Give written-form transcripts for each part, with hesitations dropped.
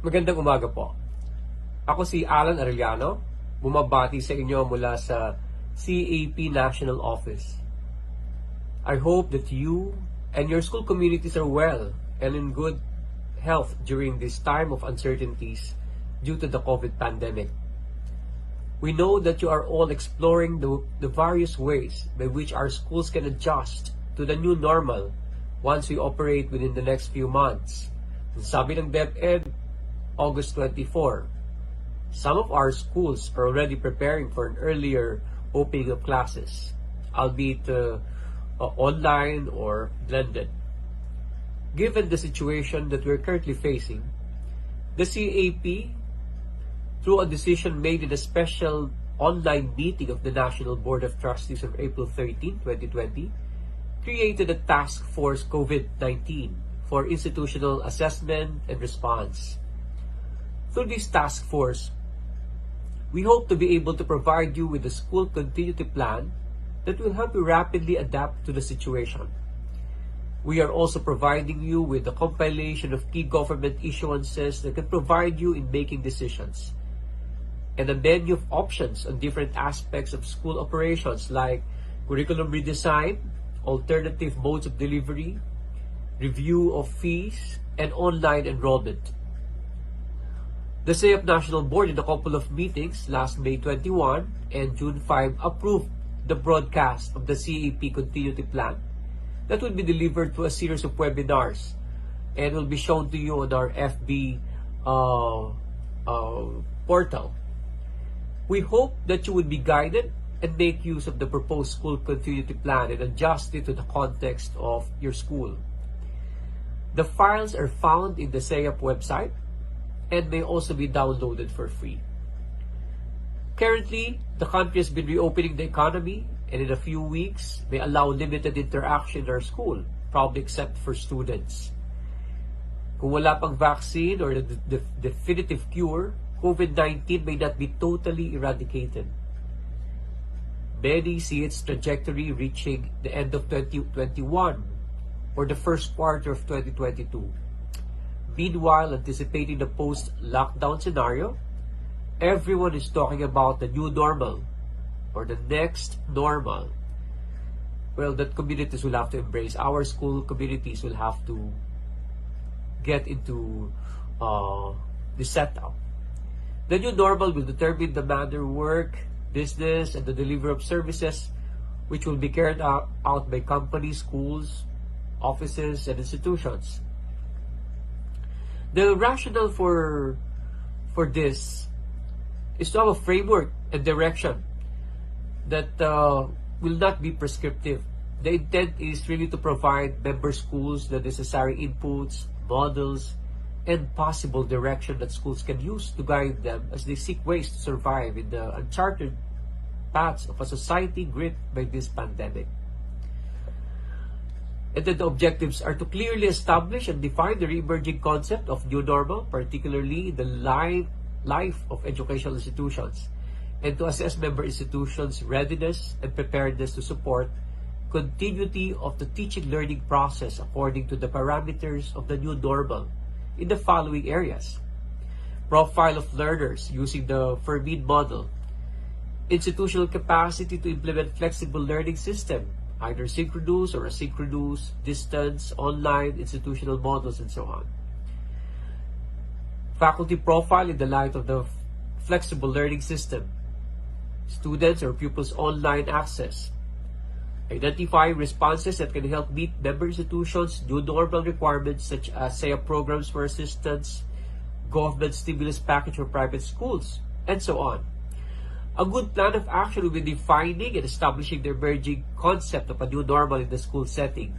Magandang umaga po. Ako si Alan Arellano, bumabati sa inyo mula sa CAP National Office. I hope that you and your school communities are well and in good health during this time of uncertainties due to the COVID pandemic. We know that you are all exploring the various ways by which our schools can adjust to the new normal once we operate within the next few months. Sabi ng DepEd, August 24, some of our schools are already preparing for an earlier opening of classes, albeit online or blended. Given the situation that we're currently facing, the CAP, through a decision made in a special online meeting of the National Board of Trustees on April 13, 2020, created a task force COVID-19 for institutional assessment and response. Through this task force, we hope to be able to provide you with a school continuity plan that will help you rapidly adapt to the situation. We are also providing you with a compilation of key government issuances that can provide you in making decisions, and a menu of options on different aspects of school operations like curriculum redesign, alternative modes of delivery, review of fees, and online enrollment. The CAP National Board in a couple of meetings last May 21 and June 5 approved the broadcast of the CAP Continuity Plan that will be delivered through a series of webinars and will be shown to you on our FB portal. We hope that you would be guided and make use of the proposed school continuity plan and adjust it to the context of your school. The files are found in the CAP website and may also be downloaded for free. Currently, the country has been reopening the economy and in a few weeks may allow limited interaction in our school, probably except for students. Kung wala pang vaccine or the definitive cure, COVID-19 may not be totally eradicated. Many see its trajectory reaching the end of 2021 or the first quarter of 2022. Meanwhile, anticipating the post-lockdown scenario, everyone is talking about the new normal or the next normal. Well, that communities will have to embrace. Our school communities will have to get into the setup. The new normal will determine the manner of work, business, and the delivery of services which will be carried out by companies, schools, offices, and institutions. The rationale for this is to have a framework and direction that will not be prescriptive. The intent is really to provide member schools the necessary inputs, models, and possible direction that schools can use to guide them as they seek ways to survive in the uncharted paths of a society gripped by this pandemic. And then the objectives are to clearly establish and define the re-emerging concept of new normal, particularly the life of educational institutions, and to assess member institutions' readiness and preparedness to support continuity of the teaching-learning process according to the parameters of the new normal in the following areas: profile of learners using the Fermin model, institutional capacity to implement flexible learning system, either synchronous or asynchronous, distance, online, institutional models, and so on. Faculty profile in the light of the flexible learning system, students or pupils' online access, identify responses that can help meet member institutions' new normal requirements such as SAYA programs for assistance, government stimulus package for private schools, and so on. A good plan of action will be defining and establishing the emerging concept of a new normal in the school setting,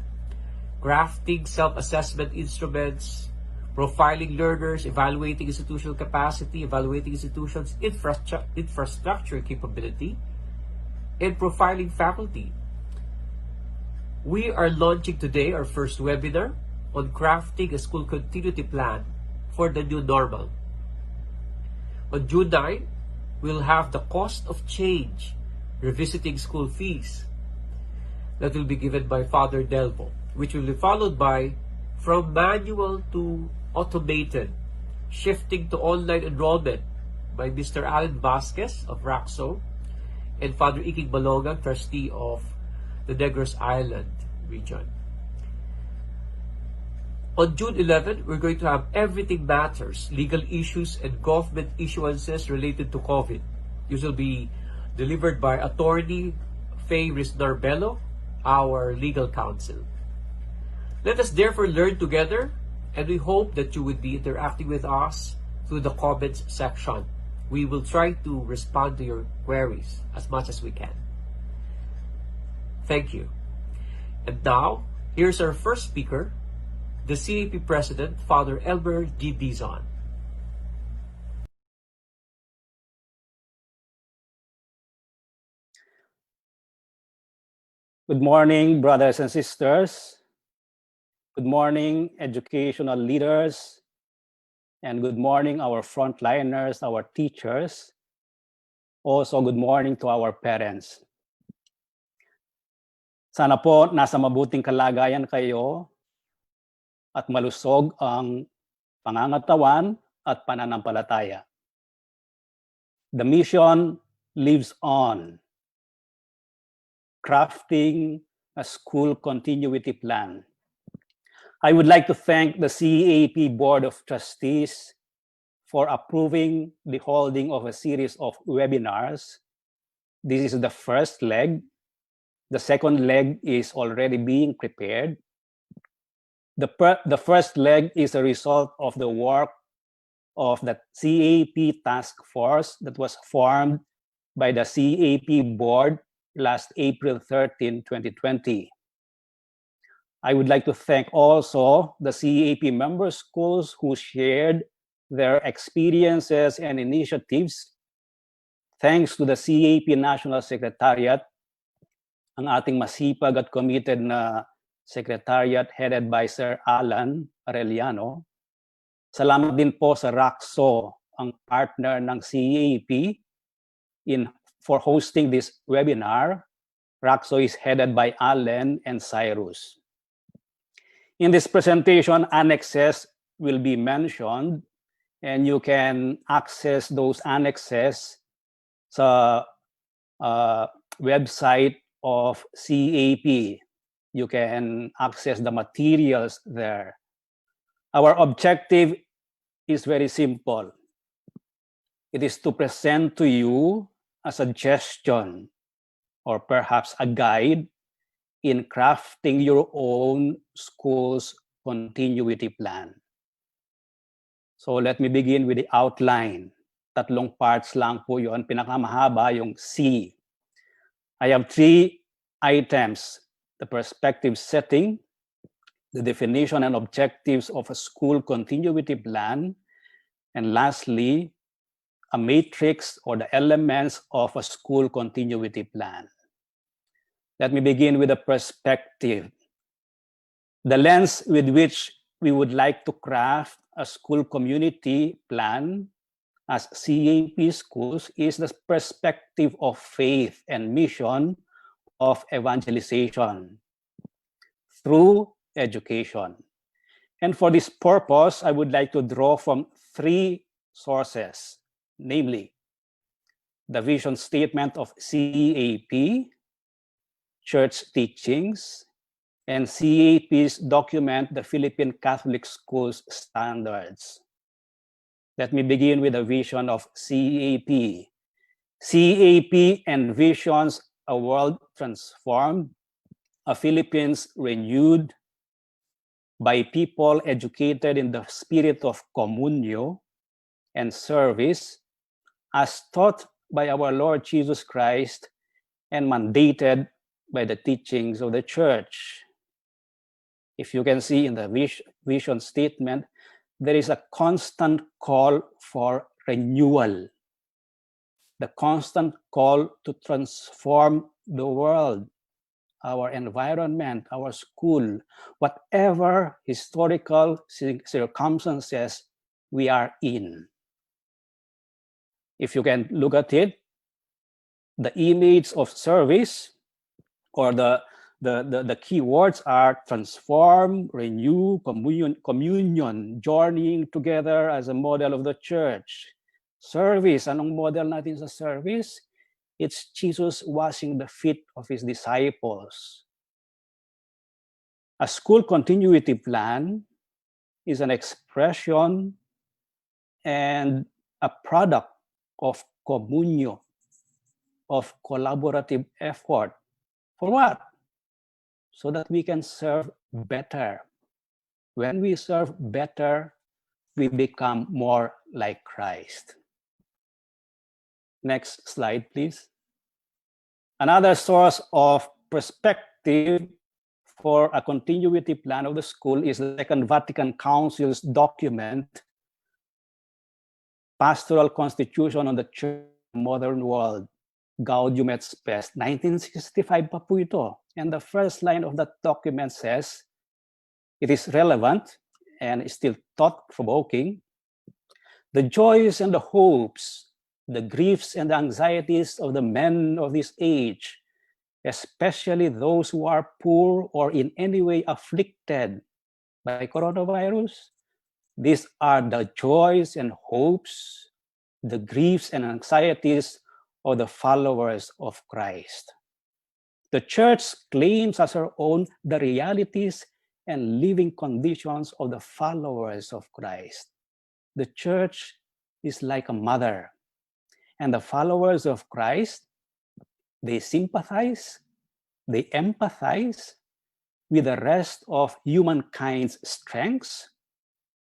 crafting self-assessment instruments, profiling learners, evaluating institutional capacity, evaluating institutions' infrastructure capability, and profiling faculty. We are launching today our first webinar on crafting a school continuity plan for the new normal. On June 9, we'll have the cost of change, revisiting school fees, that will be given by Father Delvo, which will be followed by from manual to automated shifting to online enrollment by Mr. Alan Vasquez of RACSO and Father Ikig Balogang, trustee of the Negros Island region. On June 11, we're going to have Everything Matters, legal issues and government issuances related to COVID. This will be delivered by Attorney Faye Risnarbello, our legal counsel. Let us therefore learn together, and we hope that you would be interacting with us through the comments section. We will try to respond to your queries as much as we can. Thank you. And now, here's our first speaker, the CAP President, Father Elmer G. Dizon. Good morning, brothers and sisters. Good morning, educational leaders. And good morning, our frontliners, our teachers. Also, good morning to our parents. Sana po nasa mabuting kalagayan kayo at malusog ang pangangatawan at pananampalataya. The mission lives on, crafting a school continuity plan. I would like to thank the CAP Board of Trustees for approving the holding of a series of webinars. This is the first leg. The second leg is already being prepared. The first leg is a result of the work of the CAP task force that was formed by the CAP board last April 13, 2020. I would like to thank also the CAP member schools who shared their experiences and initiatives. Thanks to the CAP National Secretariat, ang ating masipag at committed na secretariat headed by Sir Alan Arellano. Salamat din po sa RACSO, ang partner ng CAP for hosting this webinar. RACSO is headed by Allen and Cyrus. In this presentation, annexes will be mentioned, and you can access those annexes sa website of CAP. You can access the materials there. Our objective is very simple. It is to present to you a suggestion or perhaps a guide in crafting your own school's continuity plan. So let me begin with the outline. Tatlong parts lang po yun. Pinakamahaba yung C. I have 3 items: the perspective setting, the definition and objectives of a school continuity plan, and lastly, a matrix or the elements of a school continuity plan. Let me begin with the perspective. The lens with which we would like to craft a school community plan as CAP schools is the perspective of faith and mission of evangelization through education. And for this purpose, I would like to draw from 3 sources, namely the vision statement of CAP, church teachings, and CAP's document, the Philippine Catholic Schools Standards. Let me begin with the vision of CAP. CAP envisions a world transformed, a Philippines renewed by people educated in the spirit of communio and service as taught by our Lord Jesus Christ and mandated by the teachings of the church. If you can see in the vision statement, there is a constant call for renewal, the constant call to transform the world, our environment, our school, whatever historical circumstances we are in. If you can look at it, the image of service or the The key words are transform, renew, communion, journeying together as a model of the church. Service, anong model natin sa service? It's Jesus washing the feet of his disciples. A school continuity plan is an expression and a product of communio, of collaborative effort. For what? So that we can serve better. When we serve better, we become more like Christ. Next slide, please. Another source of perspective for a continuity plan of the school is the Second Vatican Council's document, Pastoral Constitution on the Church Modern World, Gaudium et Spes, 1965 pa po ito. And the first line of that document says, it is relevant and is still thought-provoking. The joys and the hopes, the griefs and the anxieties of the men of this age, especially those who are poor or in any way afflicted by coronavirus, these are the joys and hopes, the griefs and anxieties of the followers of Christ. The church claims as her own the realities and living conditions of the followers of Christ. The church is like a mother, and the followers of Christ, they sympathize, they empathize with the rest of humankind's strengths,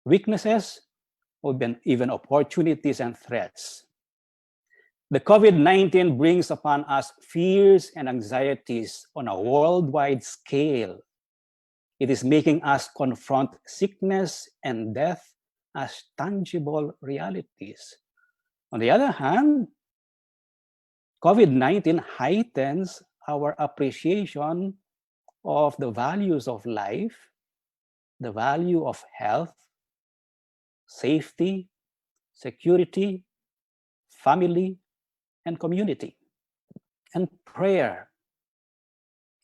weaknesses, or even opportunities and threats. The COVID-19 brings upon us fears and anxieties on a worldwide scale. It is making us confront sickness and death as tangible realities. On the other hand, COVID-19 heightens our appreciation of the values of life, the value of health, safety, security, family, and community, and prayer.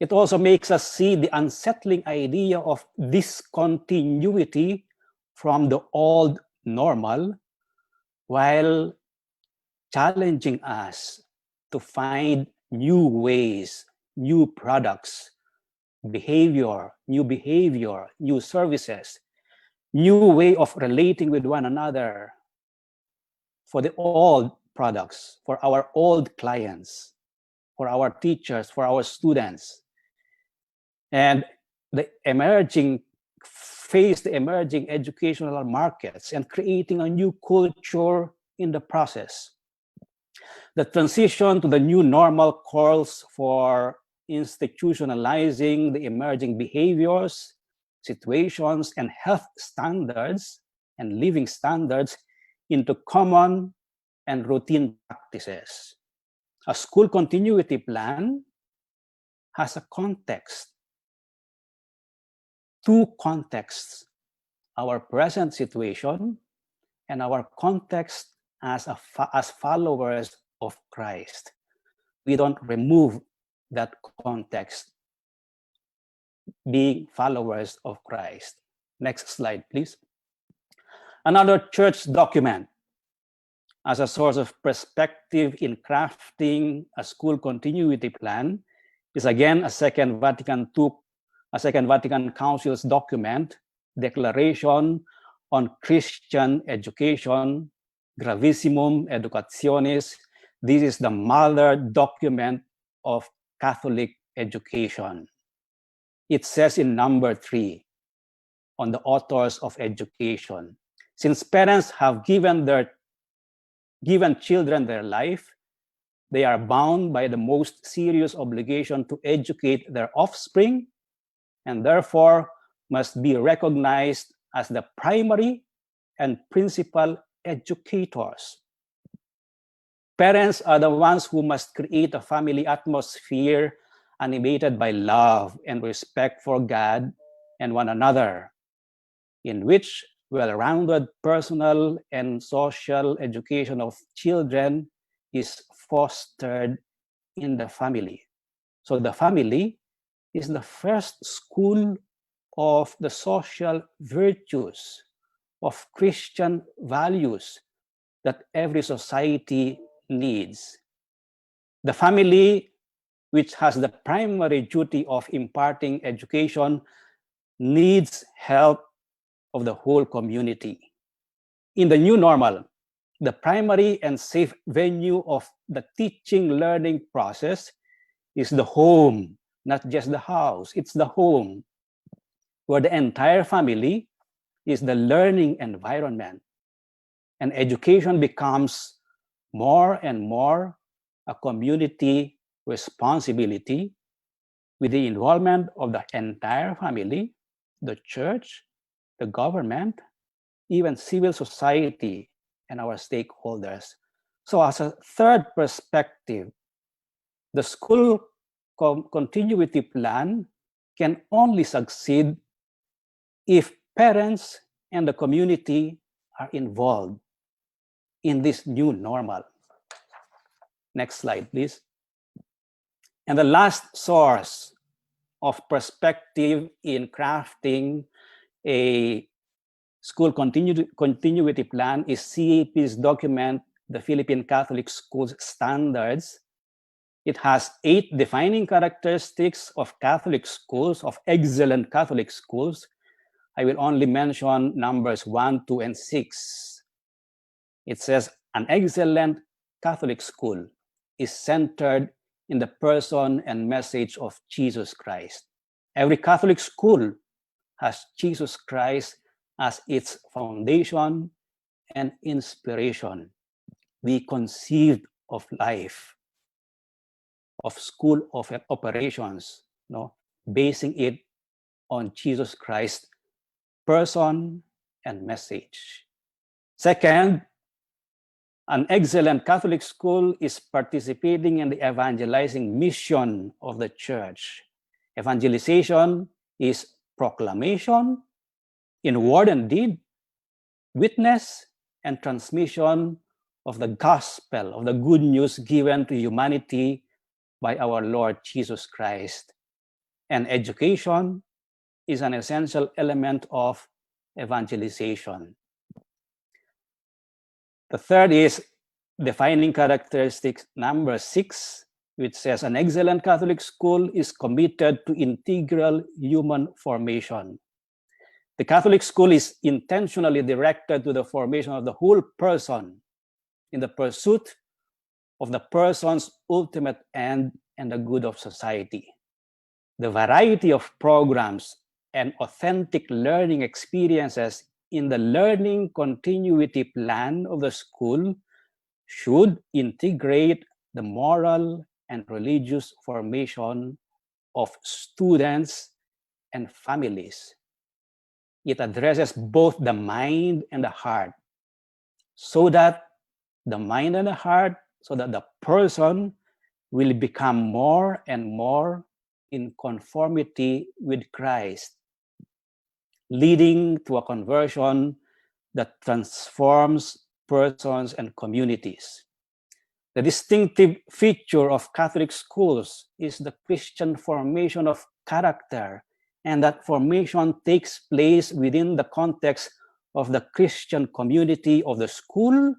It also makes us see the unsettling idea of discontinuity from the old normal, while challenging us to find new ways, new products, new services, new way of relating with one another for the old products, for our old clients, for our teachers, for our students. And the emerging educational markets and creating a new culture in the process. The transition to the new normal calls for institutionalizing the emerging behaviors, situations, and health standards and living standards into common and routine practices. A school continuity plan has a context, two contexts, our present situation and our context as followers of Christ. We don't remove that context, being followers of Christ. Next slide, please. Another church document as a source of perspective in crafting a school continuity plan is again a Second Vatican Council's document, Declaration on Christian Education, Gravissimum Educationis. This is the mother document of Catholic education. It says in number 3 on the authors of education, since parents have given children their life, they are bound by the most serious obligation to educate their offspring, and therefore must be recognized as the primary and principal educators. Parents are the ones who must create a family atmosphere animated by love and respect for God and one another, in which well-rounded personal and social education of children is fostered in the family. So the family is the first school of the social virtues, of Christian values that every society needs. The family, which has the primary duty of imparting education, needs help of the whole community. In the new normal, the primary and safe venue of the teaching learning process is the home, not just the house, it's the home, where the entire family is the learning environment. And education becomes more and more a community responsibility with the involvement of the entire family, the church, the government, even civil society, and our stakeholders. So as a third perspective, the school continuity plan can only succeed if parents and the community are involved in this new normal. Next slide, please. And the last source of perspective in crafting a school continuity plan is CAP's document, the Philippine Catholic Schools Standards. It has 8 defining characteristics of Catholic schools, of excellent Catholic schools. I will only mention numbers 1, 2, and 6. It says, an excellent Catholic school is centered in the person and message of Jesus Christ. Every Catholic school has Jesus Christ as its foundation and inspiration. We conceived of life, of school of operations, basing it on Jesus Christ's person and message. Second, an excellent Catholic school is participating in the evangelizing mission of the church. Evangelization is proclamation in word and deed, witness and transmission of the gospel, of the good news given to humanity by our Lord Jesus Christ. And education is an essential element of evangelization. The third is defining characteristics number 6, which says an excellent Catholic school is committed to integral human formation. The Catholic school is intentionally directed to the formation of the whole person in the pursuit of the person's ultimate end and the good of society. The variety of programs and authentic learning experiences in the learning continuity plan of the school should integrate the moral and religious formation of students and families. It addresses both the mind and the heart, so that the mind and the heart, so that the person will become more and more in conformity with Christ, leading to a conversion that transforms persons and communities. The distinctive feature of Catholic schools is the Christian formation of character, and that formation takes place within the context of the Christian community of the school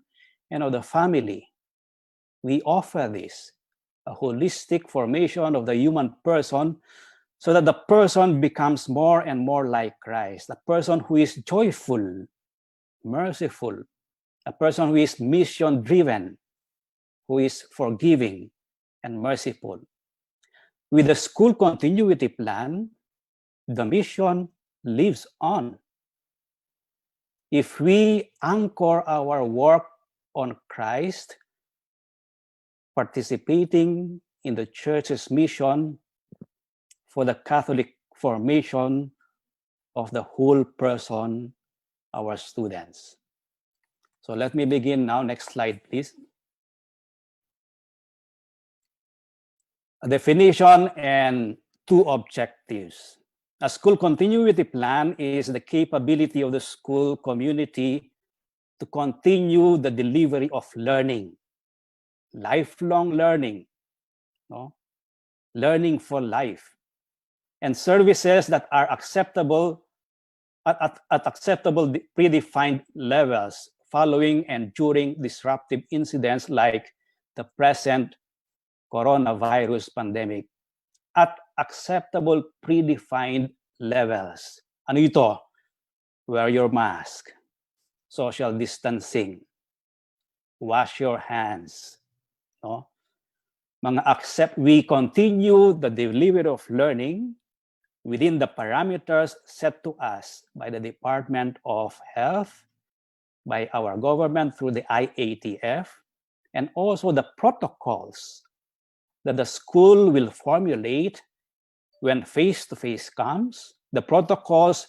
and of the family. We offer this, a holistic formation of the human person, so that the person becomes more and more like Christ, a person who is joyful, merciful, a person who is mission-driven, who is forgiving and merciful. With the school continuity plan, the mission lives on. If we anchor our work on Christ, participating in the church's mission for the Catholic formation of the whole person, our students. So let me begin now. Next slide, please. A definition and 2 objectives. A school continuity plan is the capability of the school community to continue the delivery of learning, lifelong learning, learning for life, and services that are acceptable at acceptable predefined levels following and during disruptive incidents like the present coronavirus pandemic. At acceptable predefined levels. Ano ito? Wear your mask, social distancing, wash your hands. No? We continue the delivery of learning within the parameters set to us by the Department of Health, by our government through the IATF, and also the protocols that the school will formulate when face-to-face comes, the protocols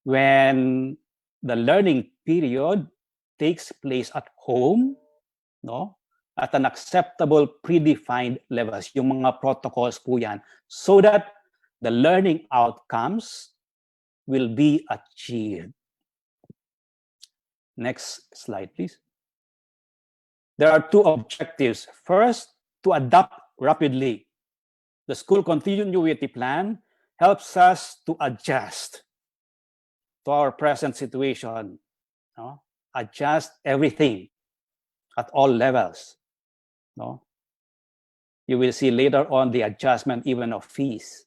when the learning period takes place at home, no? At an acceptable predefined levels. Yung mga protocols po yan, so that the learning outcomes will be achieved. Next slide, please. There are two objectives. First, to adapt rapidly. The school continuity plan helps us to adjust to our present situation, no? Adjust everything at all levels. No? You will see later on the adjustment even of fees.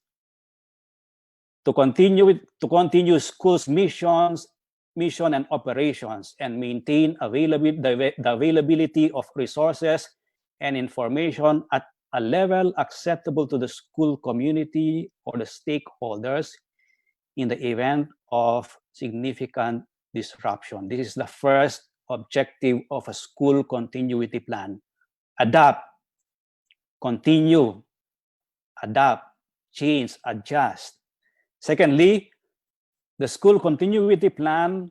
To continue schools' mission and operations, and maintain the availability of resources and information at a level acceptable to the school community or the stakeholders in the event of significant disruption. This is the first objective of a school continuity plan. Adapt, continue, adapt, change, adjust. Secondly, the school continuity plan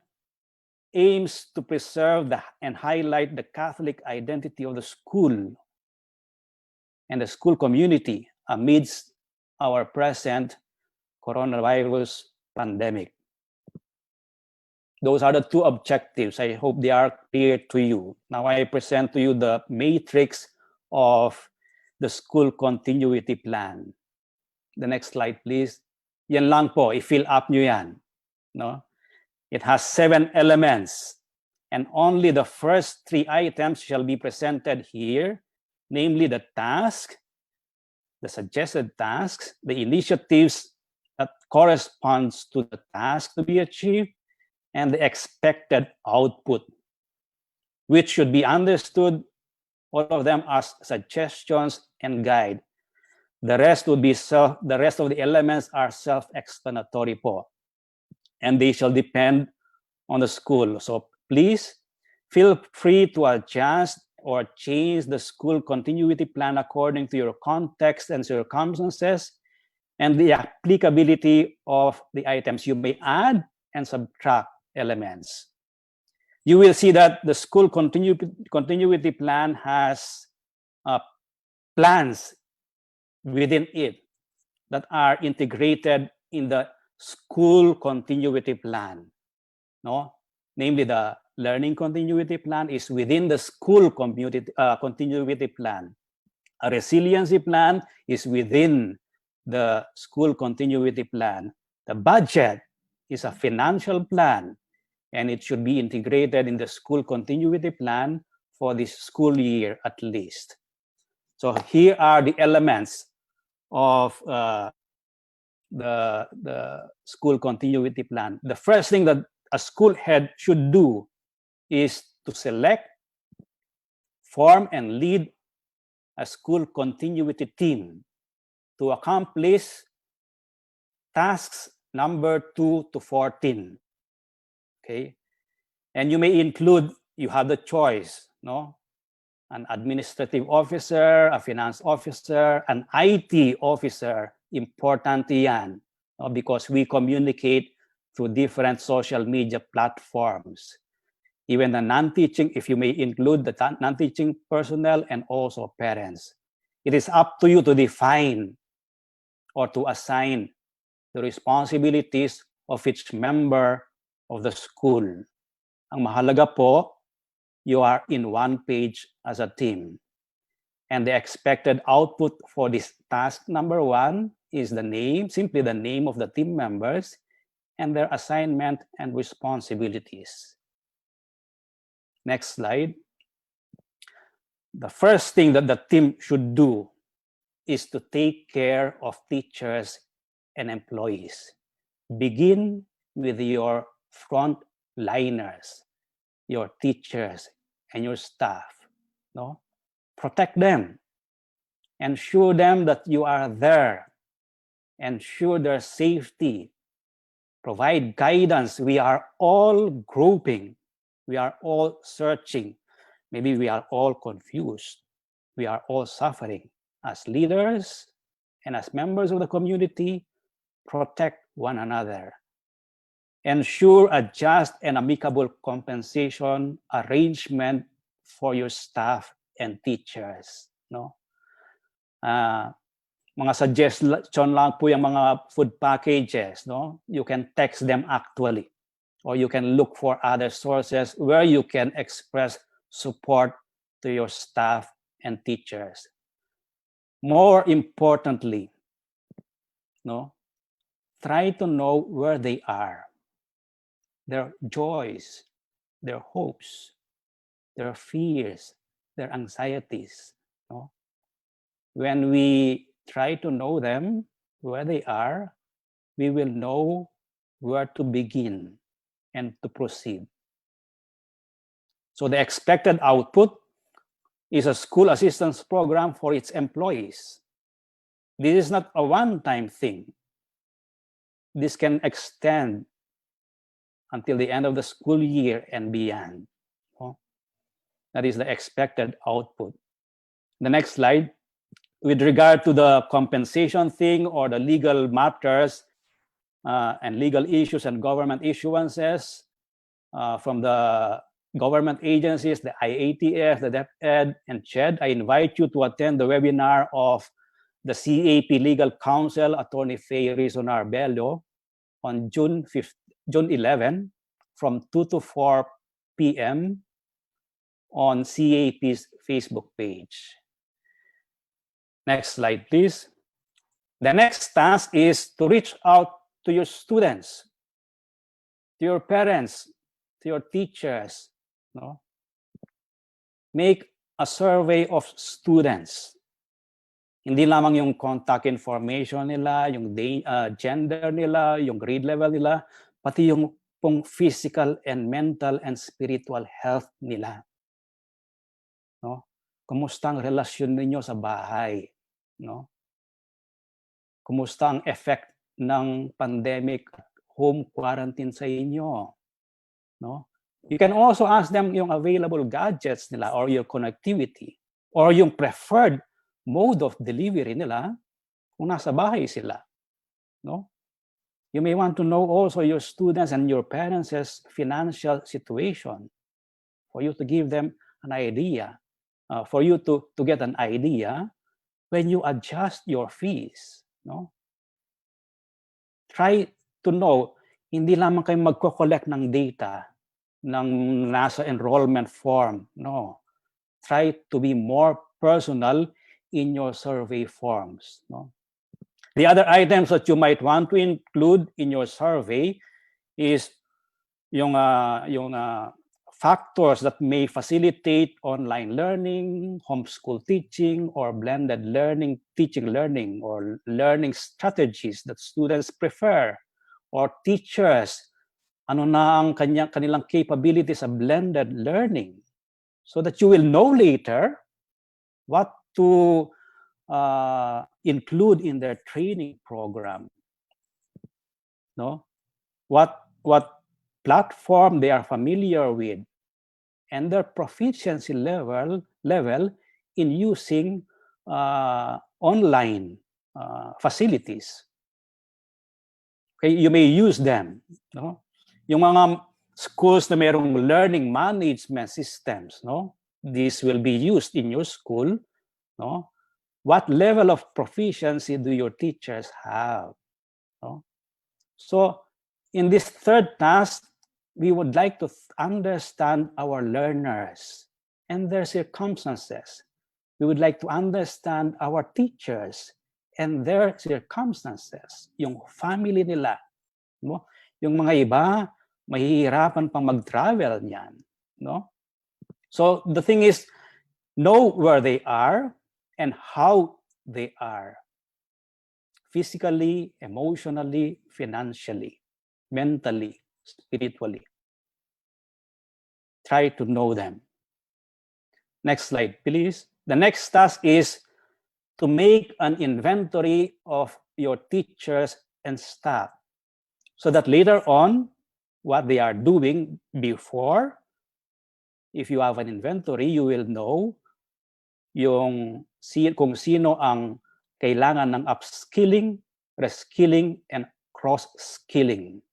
aims to preserve and highlight the Catholic identity of the school and the school community amidst our present coronavirus pandemic. Those are the two objectives. I hope they are clear to you. Now I present to you the matrix of the school continuity plan. The next slide, please. Yan lang po, i-fill up nyo yan. No? It has 7 elements, and only the first 3 items shall be presented here, namely the task, the suggested tasks, the initiatives that corresponds to the task to be achieved, and the expected output, which should be understood, all of them as suggestions and guide. The rest of the elements are self-explanatory po, and they shall depend on the school. So please feel free to adjust or change the school continuity plan according to your context and circumstances and the applicability of the items. You may add and subtract elements. You will see that the school continuity plan has plans within it that are integrated in the school continuity plan. No? Namely, the learning continuity plan is within the school continuity plan. A resiliency plan is within the school continuity plan. The budget is a financial plan, and it should be integrated in the school continuity plan for this school year at least. So here are the elements of the school continuity plan. The first thing that a school head should do is to select, form, and lead a school continuity team to accomplish tasks number 2 to 14. Okay, and you may include, you have the choice, no? An administrative officer, a finance officer, an IT officer. Important yan, no? Because we communicate through different social media platforms. Even the non-teaching, if you may include the non-teaching personnel and also parents. It is up to you to define or to assign the responsibilities of each member of the school. Ang mahalaga po, you are in one page as a team. And the expected output for this task number 1 is the name, simply the name of the team members and their assignment and responsibilities. Next slide. The first thing that the team should do is to take care of teachers and employees. Begin with your frontliners, your teachers and your staff. No? Protect them. Ensure them that you are there. Ensure their safety. Provide guidance. We are all groping. We are all searching. Maybe we are all confused. We are all suffering. As leaders and as members of the community, protect one another. Ensure a just and amicable compensation arrangement for your staff and teachers. No? Mga suggestion lang po yung mga food packages. No? You can text them actually, or you can look for other sources where you can express support to your staff and teachers. More importantly, no, try to know where they are, their joys, their hopes, their fears, their anxieties. No? When we try to know them, where they are, we will know where to begin and to proceed. So the expected output is a school assistance program for its employees. This is not a one-time thing. This can extend until the end of the school year and beyond. That is the expected output. The next slide. With regard to the compensation thing or the legal matters and legal issues and government issuances from the government agencies, the IATF, the DepEd, and CHED, I invite you to attend the webinar of the CAP Legal Counsel, Attorney Faye Rizonar Bello, on June 11 from 2 to 4 p.m. on CAP's Facebook page. Next slide, please. The next task is to reach out to your students, to your parents, to your teachers. No? Make a survey of students. Hindi lamang yung contact information nila, yung gender nila, yung grade level nila, pati yung pong physical and mental and spiritual health nila. No? Kumusta ang relasyon ninyo sa bahay? No? Kumusta ang effect ng pandemic at home quarantine sa inyo? No? You can also ask them yung available gadgets nila or your connectivity or yung preferred mode of delivery nila kung nasa bahay sila. No? You may want to know also your students and your parents' financial situation for you to give them an idea, for you to get an idea when you adjust your fees. No? Try to know, hindi lamang kayo magko-collect ng data ng nasa enrollment form. No. Try to be more personal in your survey forms. No. The other items that you might want to include in your survey is yung factors that may facilitate online learning, homeschool teaching, or blended learning, teaching learning, or learning strategies that students prefer, or teachers, ano na ang kanilang capabilities sa blended learning, so that you will know later what to include in their training program. No? What platform they are familiar with, and their proficiency level in using online facilities. Okay, you may use them. No? Yung mga schools na mayroong learning management systems, no? This will be used in your school. No? What level of proficiency do your teachers have? No? So, in this third task, we would like to understand our learners and their circumstances. We would like to understand our teachers and their circumstances, yung family nila, no? Yung mga iba, mahihirapan pang mag-travel niyan, no? So the thing is, know where they are and how they are. Physically, emotionally, financially, mentally, spiritually. Try to know them. Next slide, please. The next task is to make an inventory of your teachers and staff so that later on, what they are doing before, if you have an inventory, you will know kung sino ang kailangan ng upskilling, reskilling, and cross-skilling.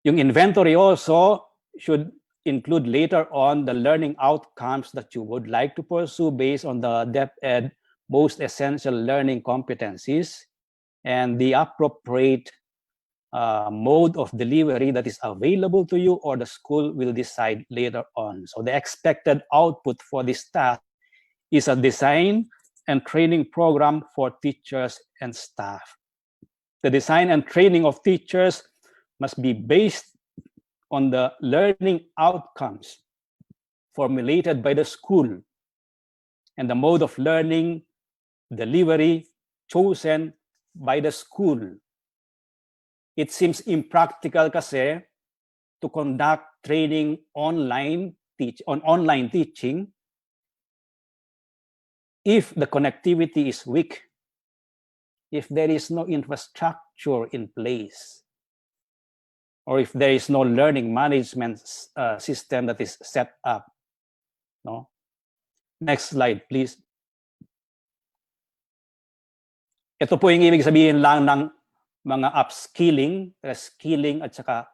Yung inventory also should include later on the learning outcomes that you would like to pursue based on the DepEd most essential learning competencies and the appropriate mode of delivery that is available to you or the school will decide later on. So the expected output for this task is a design and training program for teachers and staff. The design and training of teachers must be based on the learning outcomes formulated by the school and the mode of learning delivery chosen by the school. It seems impractical kasi to conduct training online teaching if the connectivity is weak, if there is no infrastructure in place, or if there is no learning management system that is set up. No? Next slide, please. Ito po yung ibig sabihin lang ng mga upskilling, reskilling, at saka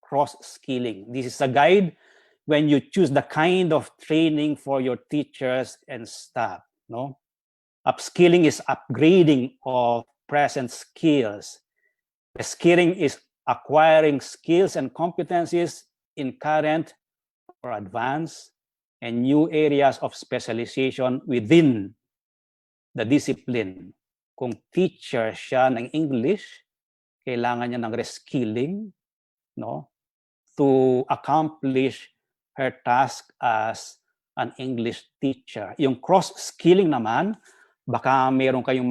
cross-skilling. This is a guide when you choose the kind of training for your teachers and staff. No? Upskilling is upgrading of present skills. Reskilling is acquiring skills and competencies in current or advanced and new areas of specialization within the discipline. Kung teacher siya ng English, kailangan niya ng reskilling, no, to accomplish her task as an English teacher. Yung cross-skilling naman, baka meron kayong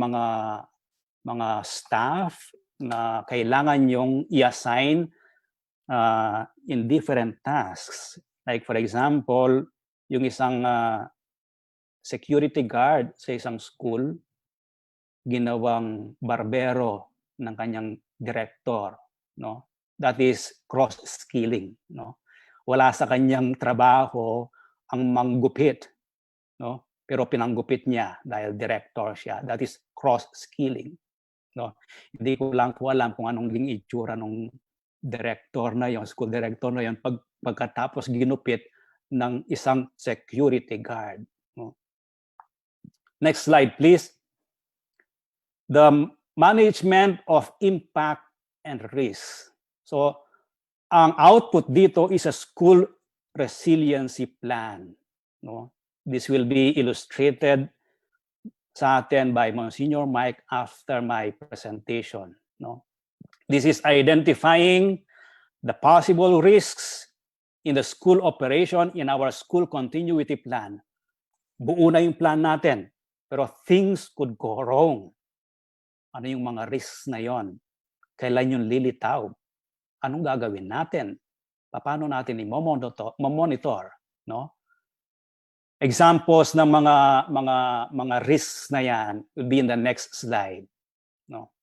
mga staff na kailangan yung i-assign in different tasks. Like for example, yung isang security guard sa isang school, ginawang barbero ng kanyang director, no? That is cross-skilling, no? Wala sa kanyang trabaho ang manggupit, no? Pero pinanggupit niya dahil director siya. That is cross-skilling, no? Hindi ko lang po alam kung anong naging itsura ng director na yon, school director na yon, pagkatapos ginupit ng isang security guard, no? Next slide, please. The management of impact and risk. So, ang output dito is a school resiliency plan, no? This will be illustrated sa atin by Msgr Mike after my presentation, no? This is identifying the possible risks in the school operation in our school continuity plan. Buo na yung plan natin, pero things could go wrong. Ano yung mga risks na yon? Kailan yung lilitaw? Anong gagawin natin? Paano natin i-monitor, no? Examples ng mga risks na yan will be in the next slide, no?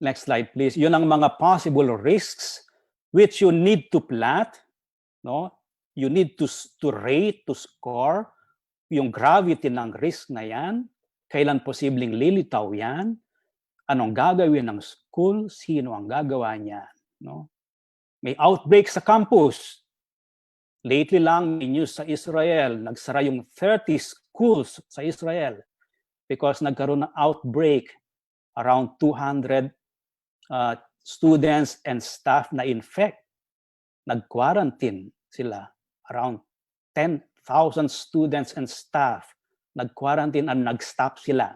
Next slide, please. Yun ang mga possible risks which you need to plot, no? You need to rate, to score yung gravity ng risk na yan. Kailan posibleng lilitaw yan? Anong gagawin ng school? Sino ang gagawa niya? No? May outbreak sa campus. Lately lang, may news sa Israel, nagsara yung 30 schools sa Israel because nagkaroon ng outbreak, around 200 students and staff na infect. Nag-quarantine sila. Around 10,000 students and staff nag-quarantine at nag-stop sila.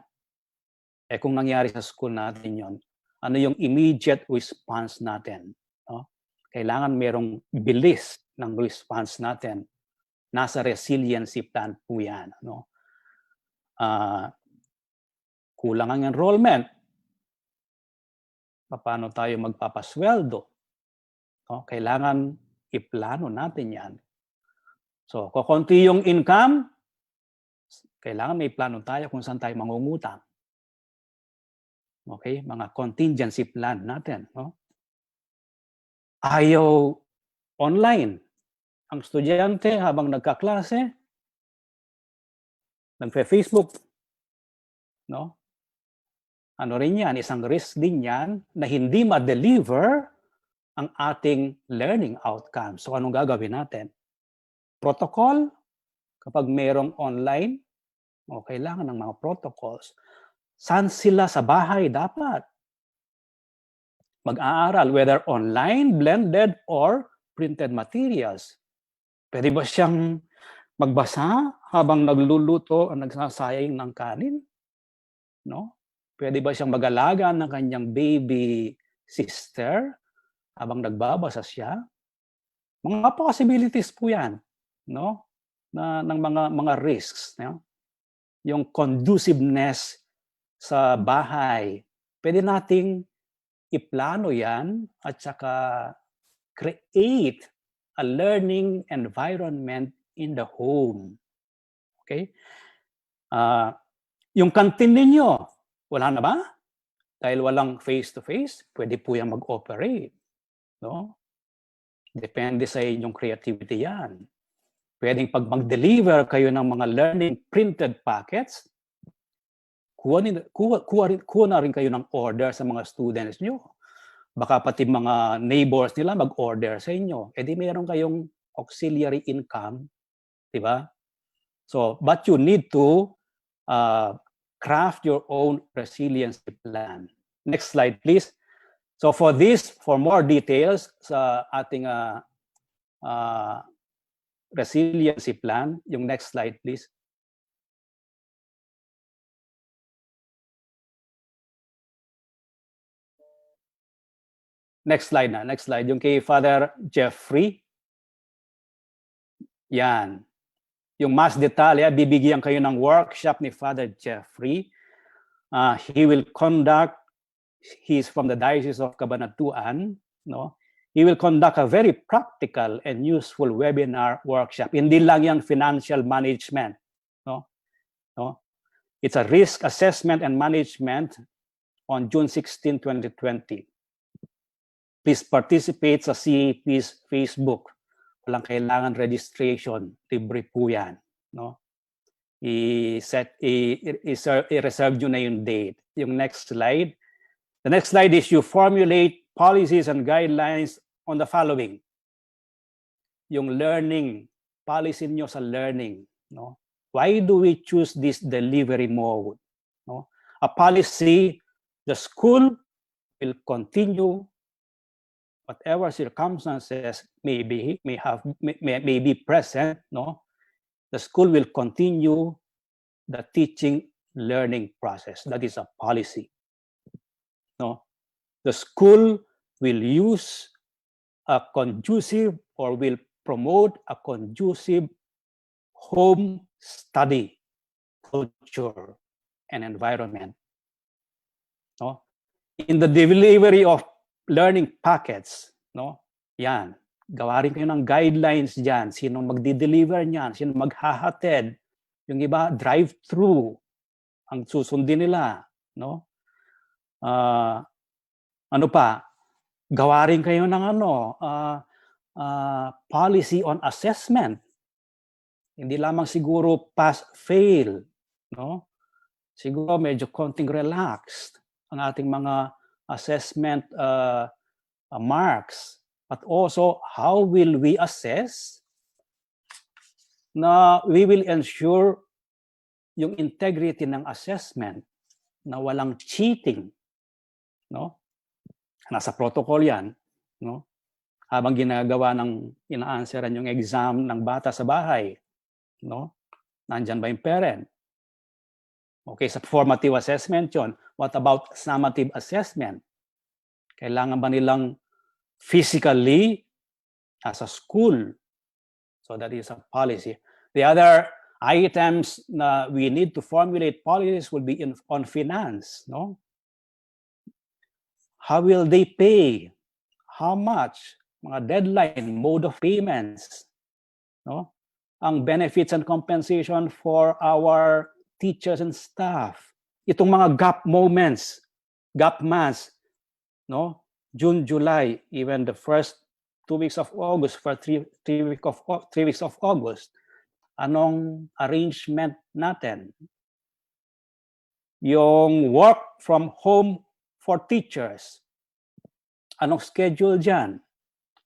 Kung nangyari sa school natin yon, ano yung immediate response natin? No? Kailangan merong bilis ng response natin. Nasa resiliency plan po yan. No? Kulang ang enrollment. Paano tayo magpapasweldo? No? Kailangan iplano natin yan. So, kukunti yung income, kailangan may plano tayo kung saan tayo mangungutang. Okay? Mga contingency plan natin. No? Ayaw online. Ang estudyante habang nagkaklase, nagfe-Facebook. No? Ano rin yan, isang risk din yan na hindi ma-deliver ang ating learning outcome. So anong gagawin natin? Protocol, kapag mayroong online, kailangan ng mga protocols. Saan sila sa bahay dapat mag-aaral, whether online, blended, or printed materials? Pwede ba siyang magbasa habang nagluluto o nagsasayang ng kanin? No? Pwede ba siyang mag-alaga ng kanyang baby sister habang nagbabasa siya? Mga possibilities po yan, no? Ng mga risks, no? Yung conduciveness sa bahay. Pwede nating iplano yan at saka create a learning environment in the home. Okay? Yung canteen ninyo, wala na ba? Dahil walang face-to-face, pwede po yan mag-operate. No? Depende sa inyong creativity yan. Pwedeng pag mag-deliver kayo ng mga learning printed packets, kuha na rin kayo ng order sa mga students nyo. Baka pati mga neighbors nila mag-order sa inyo. E di meron kayong auxiliary income. Diba? So, but you need to craft your own resiliency plan. Next slide, please. So for this, for more details sa ating resiliency plan, yung next slide, please. Next slide na, next slide. Yung kay Father Jeffrey. Yan. Yung mas detalye, bibigyan kayo ng workshop ni Father Jeffrey. He will conduct, he's from the Diocese of Cabanatuan, no? He will conduct a very practical and useful webinar workshop. Hindi lang yan financial management, no? No? It's a risk assessment and management on June 16, 2020. Please participate sa CAP's Facebook. Walang kailangan registration, libre po yan, no? I-reserve nyo na yung date. Yung next slide. The next slide is you formulate policies and guidelines on the following. Yung learning, policy nyo sa learning, no? Why do we choose this delivery mode? No? A policy, the school will continue whatever circumstances may be present, no? The school will continue the teaching learning process. That is a policy. No? The school will use a conducive or will promote a conducive home study culture and environment. No? In the delivery of learning packets, no? Yan. Gawa rin kayo ng guidelines dyan. Sino magdi-deliver niyan? Sino maghahatid? Yung iba, drive-thru ang susundin nila, no? Ano pa? Gawa rin kayo ng policy on assessment. Hindi lamang siguro pass-fail, no? Siguro medyo konting relaxed ang ating mga assessment marks, but also how will we assess na we will ensure yung integrity ng assessment na walang cheating, no? Nasa protocol yan, no? Habang ginagawa ng ina-answeran yung exam ng bata sa bahay, no? Nandyan ba yung parent? Okay, sa formative assessment yon. What about summative assessment? Kailangan ba nilang physically as a school? So that is a policy. The other items na we need to formulate policies will be on finance, no? How will they pay? How much? Mga deadline, mode of payments, no? Ang benefits and compensation for our teachers and staff. Itong mga gap moments, gap months, no? June, July, even the first 2 weeks of August, for 3 weeks of August, anong arrangement natin? Yung work from home for teachers, anong schedule dyan?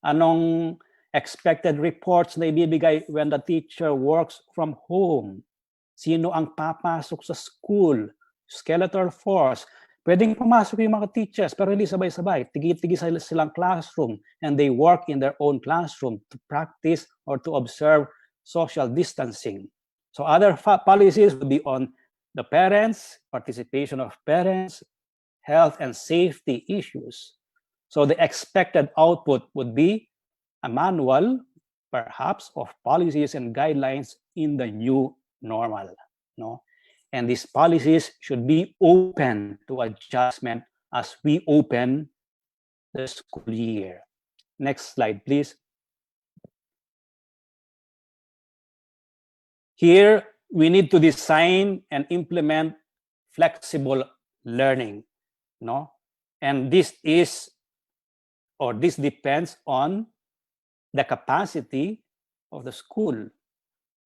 Anong expected reports na ibibigay when the teacher works from home? Sino ang papasok sa school? Skeletal force. Pwedeng pumasok yung mga teachers pero hindi sabay-sabay. Tigi-tigi silang classroom and they work in their own classroom to practice or to observe social distancing. So other policies will be on the parents, participation of parents, health and safety issues. So the expected output would be a manual, perhaps, of policies and guidelines in the new normal, no? And these policies should be open to adjustment as we open the school year. Next slide, please. Here, we need to design and implement flexible learning, no? And this depends on the capacity of the school,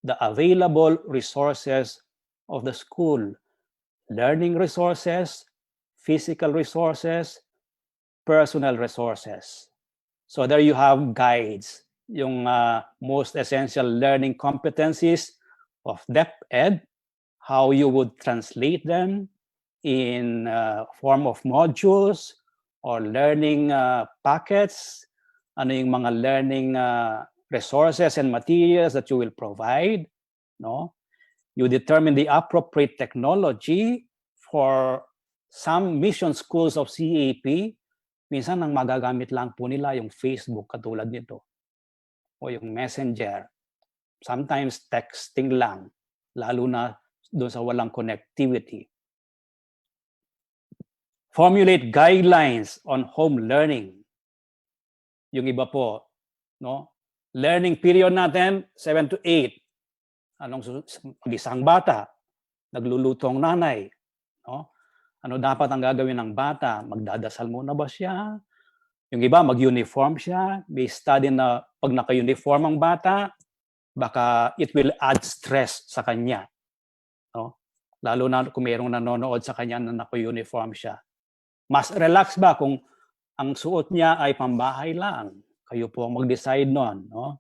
the available resources of the school, learning resources, physical resources, personal resources. So there you have guides, yung most essential learning competencies of DepEd, how you would translate them in form of modules or learning packets, ano yung mga learning resources and materials that you will provide, no? You determine the appropriate technology for some mission schools of CAP. Minsan ang magagamit lang po nila yung Facebook katulad nito o yung Messenger. Sometimes texting lang, lalo na doon sa walang connectivity. Formulate guidelines on home learning. Yung iba po, no? Learning period natin 7 to 8. Anong isang bata, nagluluto ang nanay, no? Ano dapat ang gagawin ng bata? Magdadasal muna ba siya? Yung iba, mag-uniform siya. May study na pag naka-uniform ang bata, baka it will add stress sa kanya, no? Lalo na kung mayroong nanonood sa kanya na naka-uniform siya. Mas relax ba kung ang suot niya ay pambahay lang? Kayo po ang mag-decide nun, no?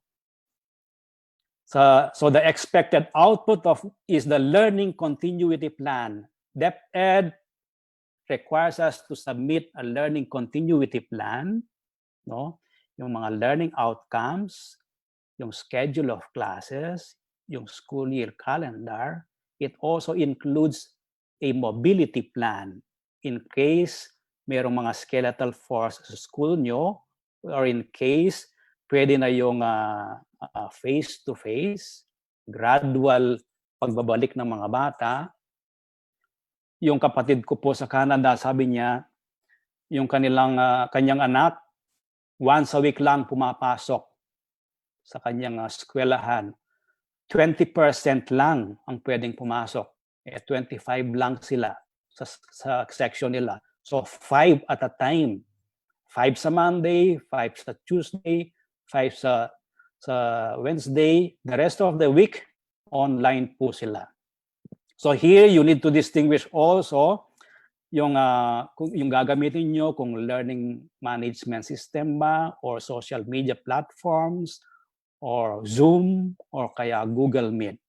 So the expected output is the learning continuity plan. DepEd requires us to submit a learning continuity plan, no? Yung mga learning outcomes, yung schedule of classes, yung school year calendar. It also includes a mobility plan in case mayroong mga skeletal force sa school nyo or in case pwede na yung face-to-face, gradual pagbabalik ng mga bata. Yung kapatid ko po sa Canada, sabi niya, yung kanyang anak, once a week lang pumapasok sa kanyang eskwelahan. 20% lang ang pwedeng pumasok. 25 lang sila sa section nila. So 5 at a time. 5 sa Monday, 5 sa Tuesday, 5 sa Wednesday. The rest of the week, online po sila. So here, you need to distinguish also yung gagamitin nyo kung learning management system ba or social media platforms or Zoom or kaya Google Meet.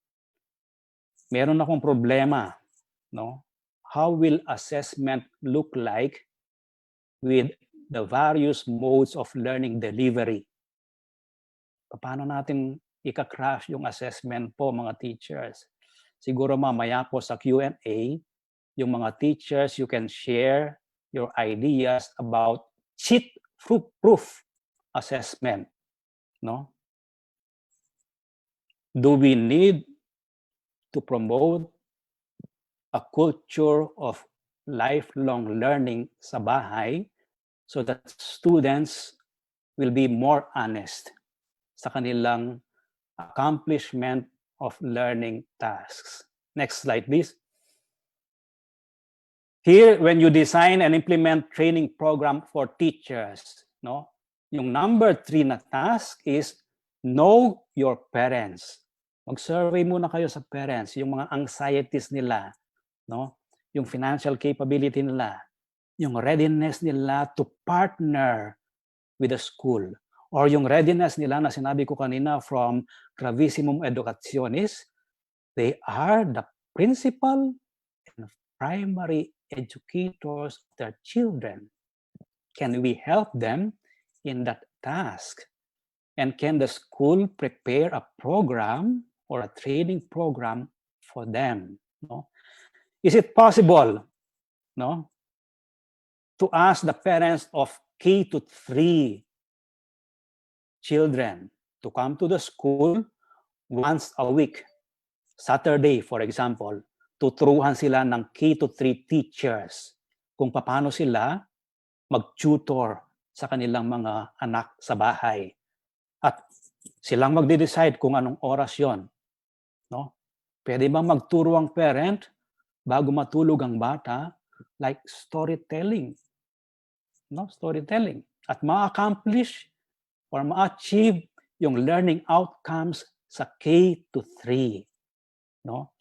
Meron akong problema, no? How will assessment look like with the various modes of learning delivery? Paano natin ika-crash yung assessment po, mga teachers? Siguro mamaya po sa Q&A, yung mga teachers, you can share your ideas about cheat-proof assessment, no? Do we need to promote a culture of lifelong learning sa bahay so that students will be more honest sa kanilang accomplishment of learning tasks? Next slide, please. Here, when you design and implement training program for teachers, no, yung number 3 na task is know your parents. Mag-survey muna kayo sa parents, yung mga anxieties nila, no, yung financial capability nila, yung readiness nila to partner with the school, or yung readiness nila na sinabi ko kanina from Gravissimum Educationis, they are the principal and primary educators of their children. Can we help them in that task? And can the school prepare a program or a training program for them? No? Is it possible, no, to ask the parents of K to 3 children to come to the school once a week, Saturday, for example, tuturuan sila ng K to 3 teachers kung paano sila mag-tutor sa kanilang mga anak sa bahay. At silang magde-decide kung anong oras yon, no? Pwede bang magturo ang parent bago matulog ang bata, like storytelling, no? Storytelling. At ma-accomplish or ma-achieve yung learning outcomes sa K to 3, no?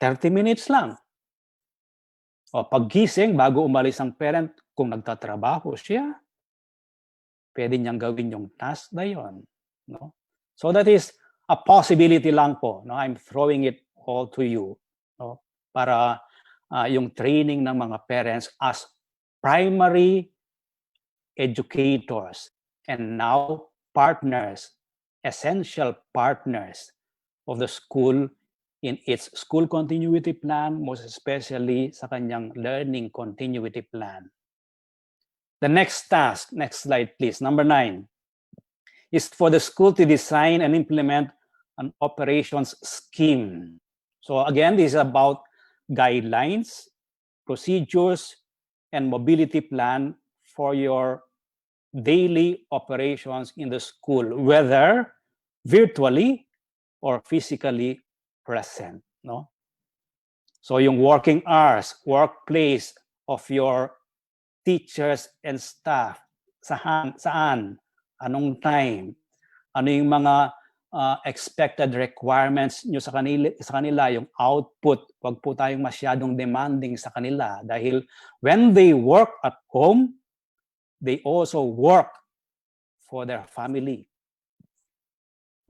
30 minutes lang. O paggising, bago umalis ang parent, kung nagtatrabaho siya, pwede niyang gawin yung task na yon, no? So that is a possibility lang po, no? I'm throwing it all to you, no? Para yung training ng mga parents as primary educators and now partners, essential partners of the school in its school continuity plan, most especially sa kanyang learning continuity plan. The next task, next slide please, number 9, is for the school to design and implement an operations scheme. So again, this is about guidelines, procedures, and mobility plan for your daily operations in the school, whether virtually or physically present, no? So yung working hours, workplace of your teachers and staff, saan, anong time, ano yung mga expected requirements nyo sa kanila, yung output, wag po tayong masyadong demanding sa kanila dahil when they work at home, they also work for their family.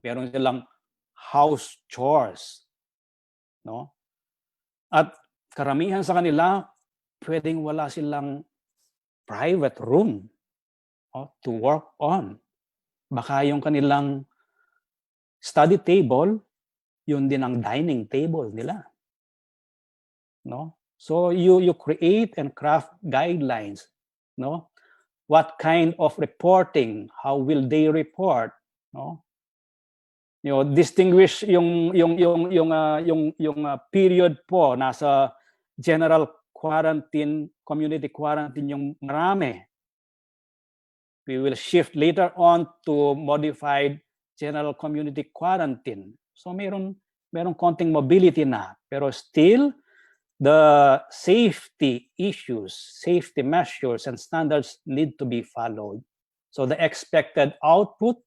Meron silang house chores, no? At karamihan sa kanila, pwedeng wala silang private room, to work on. Baka yung kanilang study table, yun din ang dining table nila, no? So you create and craft guidelines, no? What kind of reporting? How will they report? No? Distinguish yung period po nasa general quarantine, community quarantine yung marami. We will shift later on to modified general community quarantine. So meron konting mobility na, pero still the safety issues, safety measures and standards need to be followed. So the expected output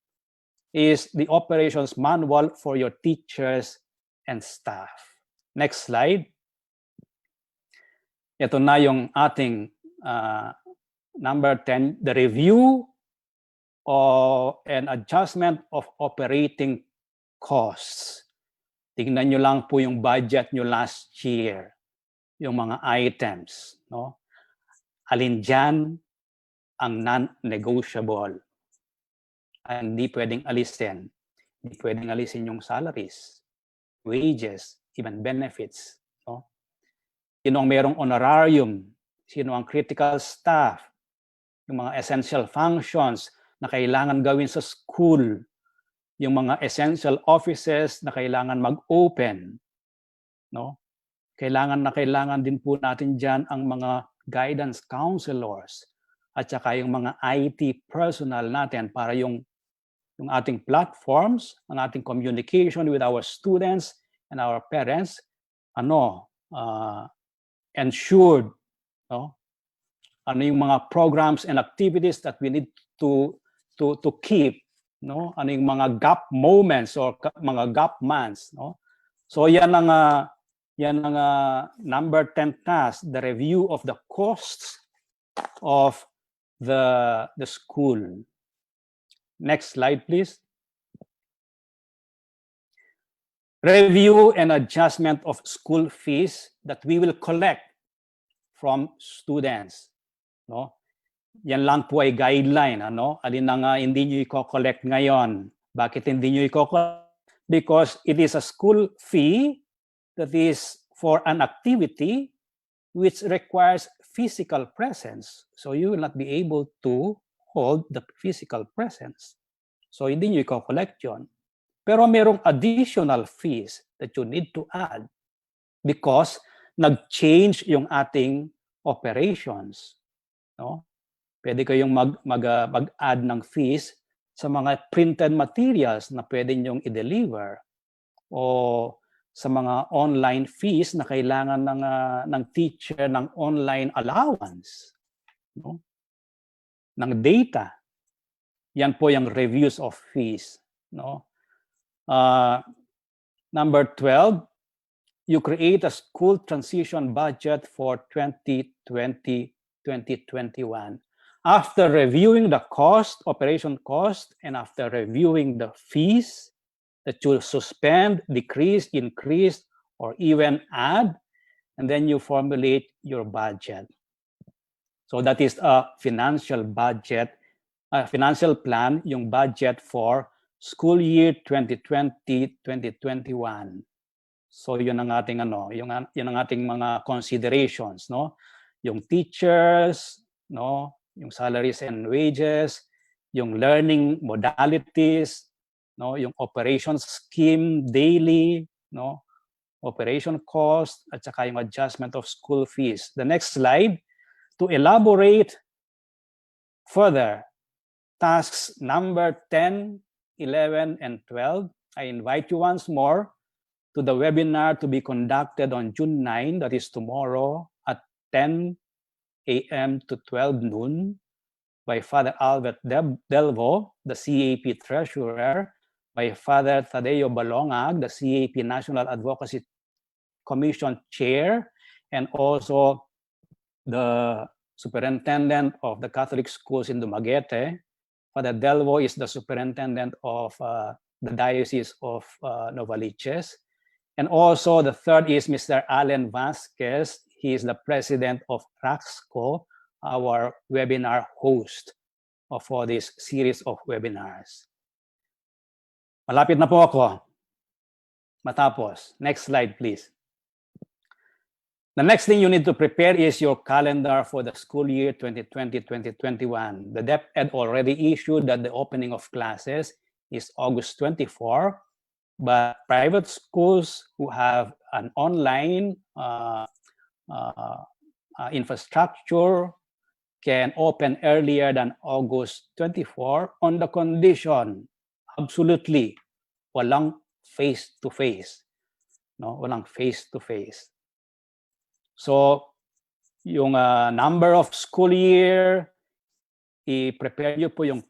is the operations manual for your teachers and staff. Next slide. Ito na yung ating number 10, the review and adjustment of operating costs. Tingnan nyo lang po yung budget nyo last year, yung mga items, no? Alin dyan ang non-negotiable? Hindi pwedeng alisin. Hindi pwedeng alisin yung salaries, wages, even benefits, no? Sino ang merong honorarium? Sino ang critical staff? Yung mga essential functions na kailangan gawin sa school. Yung mga essential offices na kailangan mag-open. No? Kailangan din po natin dyan ang mga guidance counselors at saka yung mga IT personnel natin para yung ating platforms, ang ating communication with our students and our parents, ensured, no? Ano yung mga programs and activities that we need to keep, no? Ano yung mga gap moments or mga gap months, no? So yan ang number 10 task, the review of the costs of the school. Next slide, please. Review and adjustment of school fees that we will collect from students. No? Yan lang po ay guideline. Alin na nga hindi nyo i-collect ngayon. Bakit hindi nyo i-collect? Because it is a school fee that is for an activity which requires physical presence. So you will not be able to hold the physical presence. So hindi nyo i-collect yun. Pero merong additional fees that you need to add because nag-change yung ating operations. No? Pwede kayong mag-add ng fees sa mga printed materials na pwede nyong i-deliver o sa mga online fees na kailangan ng teacher ng online allowance, no? Ng data. Yan po yung reviews of fees. No? Number 12, you create a school transition budget for 2020-2021. After reviewing the cost, operation cost, and after reviewing the fees that you suspend, decrease, increase, or even add, and then you formulate your budget. So that is a financial budget, a financial plan, yung budget for school year 2020-2021. So yun ang ating yun ang ating mga considerations, no? Yung teachers, no? Yung salaries and wages, yung learning modalities, no? Yung operation scheme daily, no? Operation cost, at saka yung adjustment of school fees. The next slide, to elaborate further, tasks number 10, 11, and 12, I invite you once more to the webinar to be conducted on June 9, that is tomorrow, at 10 a.m. to 12 noon, by Father Albert Delvo, the CAP Treasurer, by Father Tadeo Balongag, the CAP National Advocacy Commission Chair, and also the Superintendent of the Catholic Schools in Dumaguete. Father Delvo is the Superintendent of the Diocese of Novaliches. And also the third is Mr. Allen Vasquez. He is the President of RAXCO, our webinar host for this series of webinars. Malapit na po ako matapos. Next slide, please. The next thing you need to prepare is your calendar for the school year 2020-2021. The DepEd already issued that the opening of classes is August 24, but private schools who have an online infrastructure can open earlier than August 24 on the condition, absolutely, walang face-to-face. No? Walang face-to-face. So, yung number of school year, i-prepare nyo po yung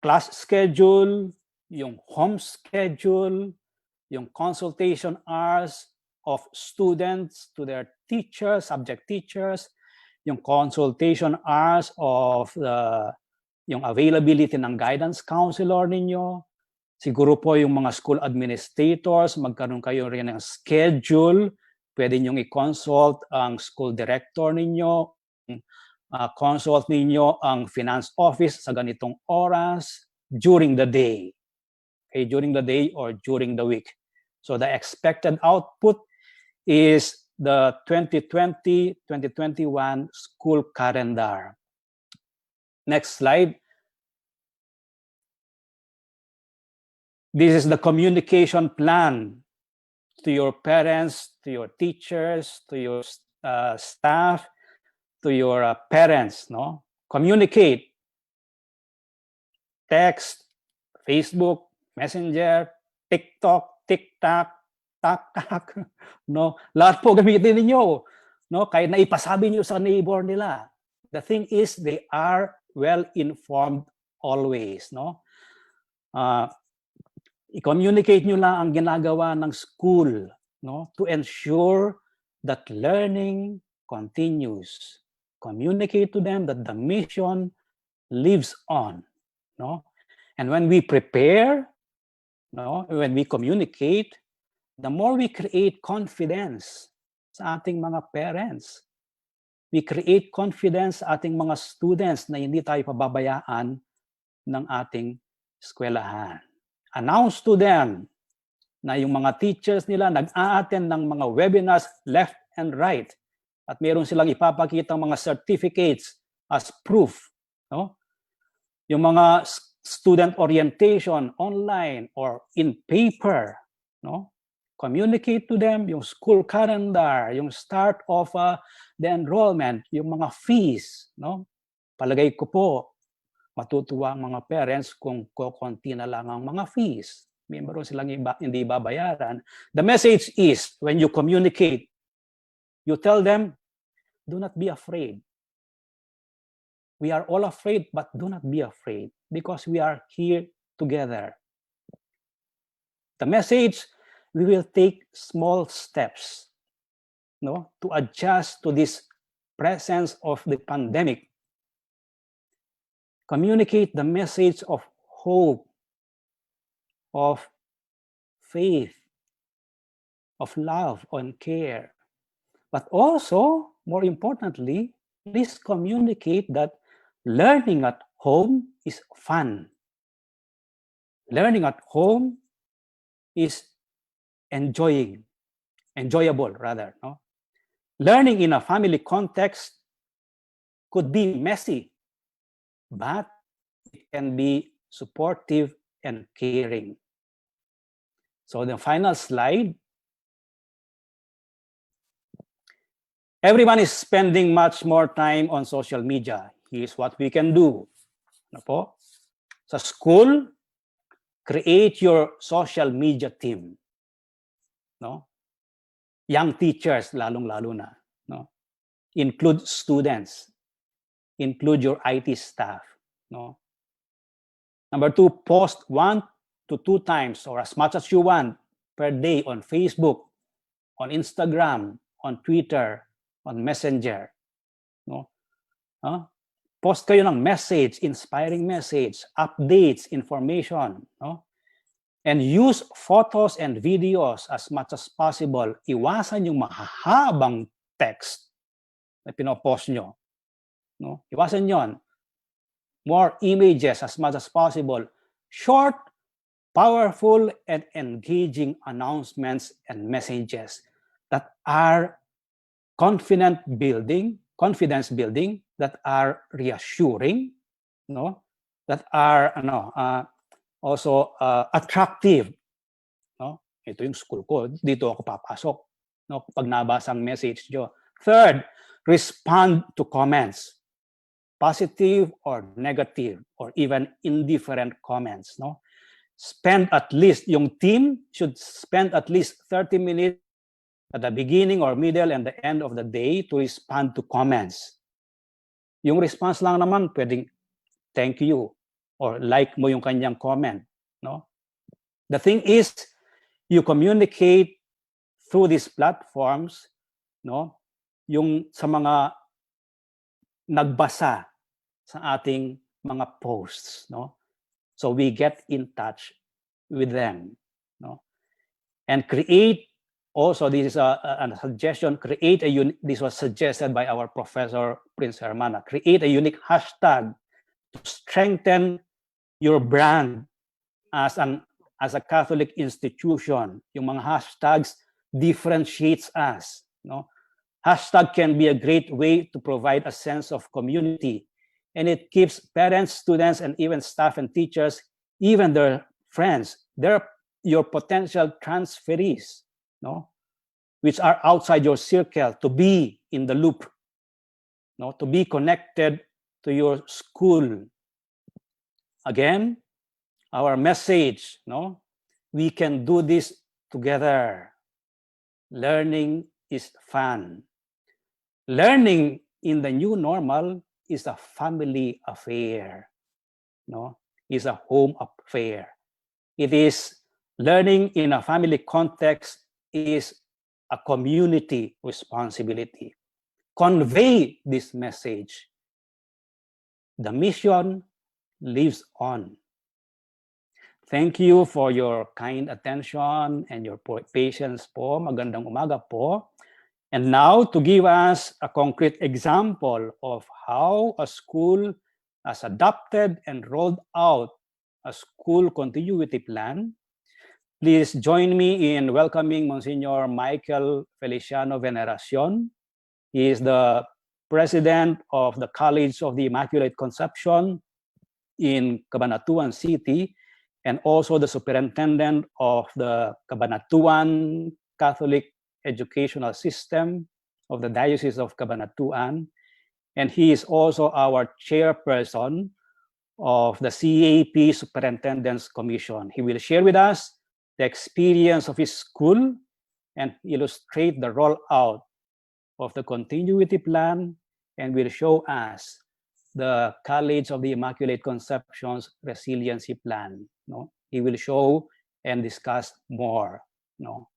class schedule, yung home schedule, yung consultation hours of students to their teachers, subject teachers, yung consultation hours of yung availability ng guidance counselor ninyo. Siguro po yung mga school administrators, magkaroon kayo rin ng schedule. Pwede nyong i-consult ang school director ninyo, consult ninyo ang finance office sa ganitong oras during the day. Okay, during the day or during the week. So the expected output is the 2020-2021 school calendar. Next slide. This is the communication plan to your parents, to your teachers, to your staff, to your parents. No, communicate. Text, Facebook, Messenger, TikTok, TikTok, TikTok. No, lahat po gamitin ninyo. No, kahit na ipasabi niyo sa neighbor nila. The thing is, they are well informed always. No, i-communicate nyo lang ang ginagawa ng school, no, to ensure that learning continues. Communicate to them that the mission lives on, no? And when we prepare, no, when we communicate, the more we create confidence sa ating mga parents. We create confidence sa ating mga students na hindi tayo pababayaan ng ating eskwelahan. Announce to them na yung mga teachers nila nag-a-attend ng mga webinars left and right at meron silang ipapakita mga certificates as proof, no? Yung mga student orientation online or in paper, no? Communicate to them yung school calendar, yung start of the enrollment, yung mga fees, no? Palagay ko po matutuwa ang mga parents kung konti na lang ang mga fees. May meron silang hindi babayaran. The message is, when you communicate, you tell them, do not be afraid. We are all afraid, but do not be afraid because we are here together. The message, we will take small steps, no, to adjust to this presence of the pandemic. Communicate the message of hope, of faith, of love and care. But also, more importantly, please communicate that learning at home is fun. Learning at home is enjoyable rather. No? Learning in a family context could be messy, but it can be supportive and caring. So the final slide. Everyone is spending much more time on social media. Here's what we can do. Ano po? Sa school, create your social media team. No? Young teachers, lalong-lalo na. No? Include students. Include your IT staff. No? Number 2, post 1 to 2 times or as much as you want per day on Facebook, on Instagram, on Twitter, on Messenger. No? Post kayo ng message, inspiring message, updates, information. No? And use photos and videos as much as possible. Iwasan yung mahahabang text na pinopost nyo. No? Iwasan yon. More images as much as possible. Short, powerful, and engaging announcements and messages that are confidence building, that are reassuring, no? That are also attractive. No? Ito yung school ko, dito ako papasok. No? Pag nabasa ang message nyo. Third, respond to comments. Positive or negative or even indifferent comments. No? Yung team should spend at least 30 minutes at the beginning or middle and the end of the day to respond to comments. Yung response lang naman, pwedeng thank you or like mo yung kanyang comment. No? The thing is, you communicate through these platforms, no? Yung sa mga nagbasa sa ating mga posts, no? So we get in touch with them, no? And create also, this is a suggestion, this was suggested by our professor, Prince Hermana, create a unique hashtag to strengthen your brand as a Catholic institution. Yung mga hashtags differentiates us, No? Hashtag can be a great way to provide a sense of community, and it keeps parents, students, and even staff and teachers, even their friends, your potential transferees, no, which are outside your circle, to be in the loop, no, to be connected to your school. Again, our message, no, we can do this together. Learning is fun. Learning in the new normal is a family affair, no? Is a home affair. It is learning in a family context is a community responsibility. Convey this message. The mission lives on. Thank you for your kind attention and your patience po. Magandang umaga po. And now, to give us a concrete example of how a school has adopted and rolled out a school continuity plan, please join me in welcoming Msgr Michael Feliciano Veneracion. He is the president of the College of the Immaculate Conception in Cabanatuan City, and also the superintendent of the Cabanatuan Catholic Educational System of the Diocese of Cabanatuan. And he is also our chairperson of the CAP Superintendent's Commission. He will share with us the experience of his school and illustrate the rollout of the continuity plan, and will show us the College of the Immaculate Conception's resiliency plan. No? He will show and discuss more. No?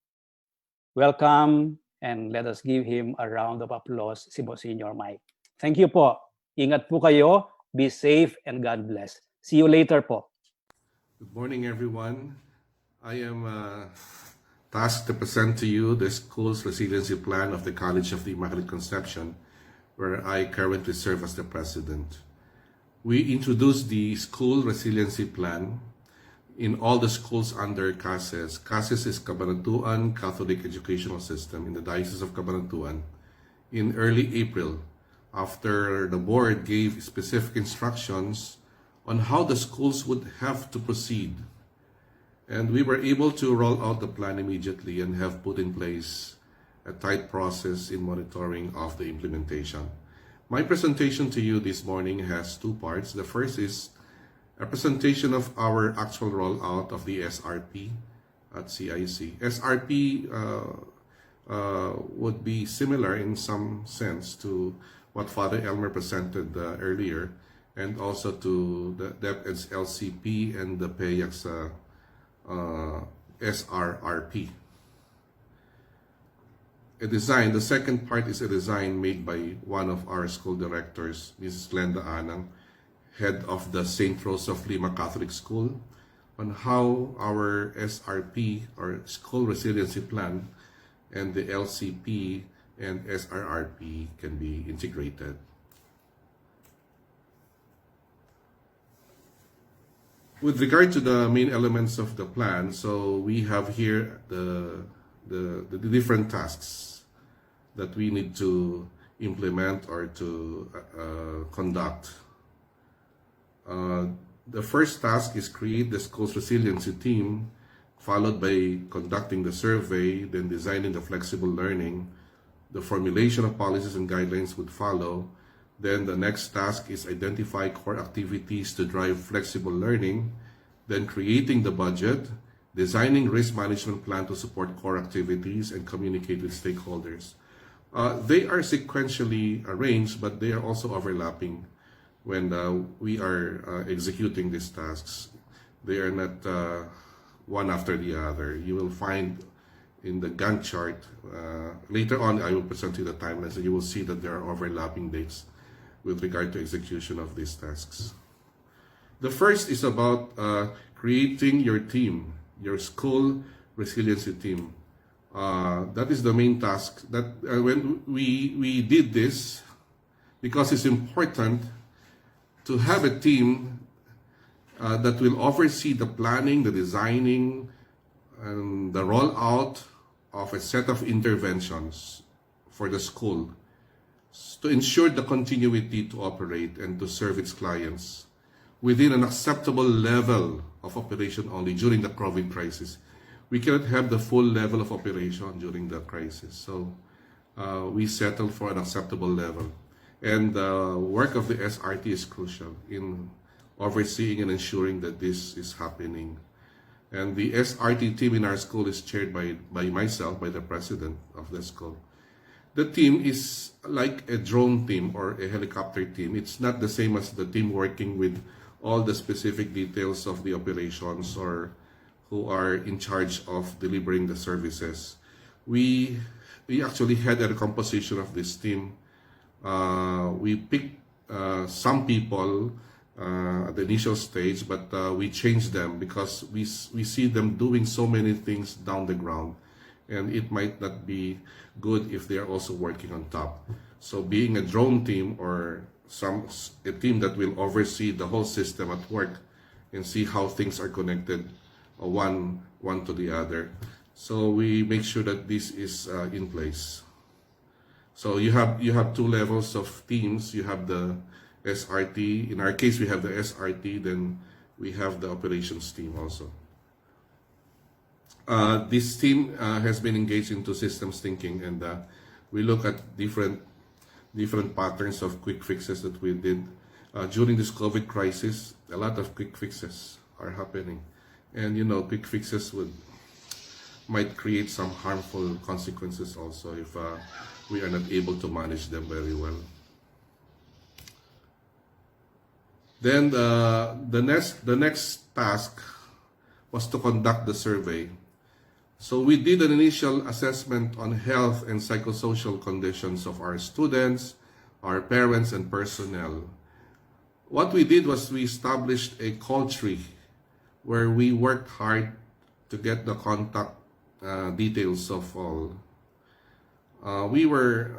Welcome, and let us give him a round of applause, si Msgr Mike. Thank you po. Ingat po kayo, be safe, and God bless. See you later po. Good morning, everyone. I am tasked to present to you the school's resiliency plan of the College of the Immaculate Conception, where I currently serve as the president. We introduced the school resiliency plan in all the schools under CASES. CASES is Cabanatuan Catholic Educational System in the Diocese of Cabanatuan in early April, after the board gave specific instructions on how the schools would have to proceed. And we were able to roll out the plan immediately and have put in place a tight process in monitoring of the implementation. My presentation to you this morning has two parts. The first is a presentation of our actual rollout of the SRP at CIC. SRP would be similar in some sense to what Father Elmer presented earlier, and also to the DepEd's LCP and the PAYAC's SRRP. A design, the second part is a design made by one of our school directors, Mrs. Glenda Anang, head of the St. Rose of Lima Catholic School, on how our SRP, or School Resiliency Plan, and the LCP and SRRP can be integrated. With regard to the main elements of the plan, so we have here the different tasks that we need to implement or to conduct. The first task is create the school's resiliency team, followed by conducting the survey, then designing the flexible learning. The formulation of policies and guidelines would follow. Then the next task is identify core activities to drive flexible learning, then creating the budget, designing risk management plan to support core activities, and communicate with stakeholders. They are sequentially arranged, but they are also overlapping when we are executing these tasks. They are not one after the other. You will find in the Gantt chart, later on I will present you the timelines, and you will see that there are overlapping dates with regard to execution of these tasks. The first is about creating your team, your school resiliency team. That is the main task. That when we did this, because it's important to have a team that will oversee the planning, the designing, and the rollout of a set of interventions for the school to ensure the continuity to operate and to serve its clients within an acceptable level of operation only during the COVID crisis. We cannot have the full level of operation during the crisis. So we settled for an acceptable level. And the work of the SRT is crucial in overseeing and ensuring that this is happening. And the SRT team in our school is chaired by myself, by the president of the school. The team is like a drone team or a helicopter team. It's not the same as the team working with all the specific details of the operations or who are in charge of delivering the services. We actually had a composition of this team. We picked some people at the initial stage, but we changed them because we see them doing so many things down the ground, and it might not be good if they are also working on top. So being a drone team or a team that will oversee the whole system at work and see how things are connected one to the other. So we make sure that this is in place. So you have two levels of teams. You have the SRT. In our case, we have the SRT. Then we have the operations team also. This team has been engaged into systems thinking, and we look at different patterns of quick fixes that we did during this COVID crisis. A lot of quick fixes are happening, and quick fixes might create some harmful consequences also if we are not able to manage them very well. Then the next task was to conduct the survey. So we did an initial assessment on health and psychosocial conditions of our students, our parents, and personnel. What we did was we established a call tree where we worked hard to get the contact details of all. We were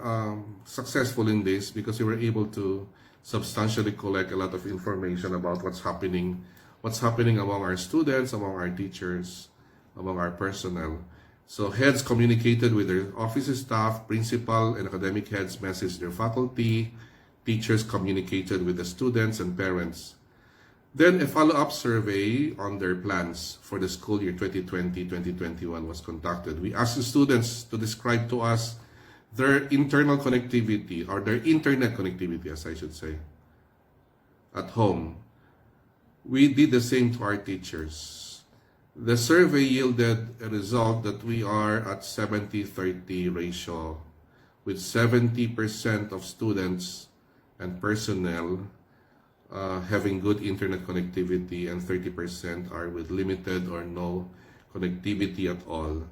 successful in this because we were able to substantially collect a lot of information about what's happening among our students, among our teachers, among our personnel. So heads communicated with their office staff, principal and academic heads messaged their faculty, teachers communicated with the students and parents. Then a follow-up survey on their plans for the school year 2020-2021 was conducted. We asked the students to describe to us their internal connectivity, or their internet connectivity, as I should say, at home. We did the same to our teachers. The survey yielded a result that we are at 70-30 ratio, with 70% of students and personnel having good internet connectivity, and 30% are with limited or no connectivity at all.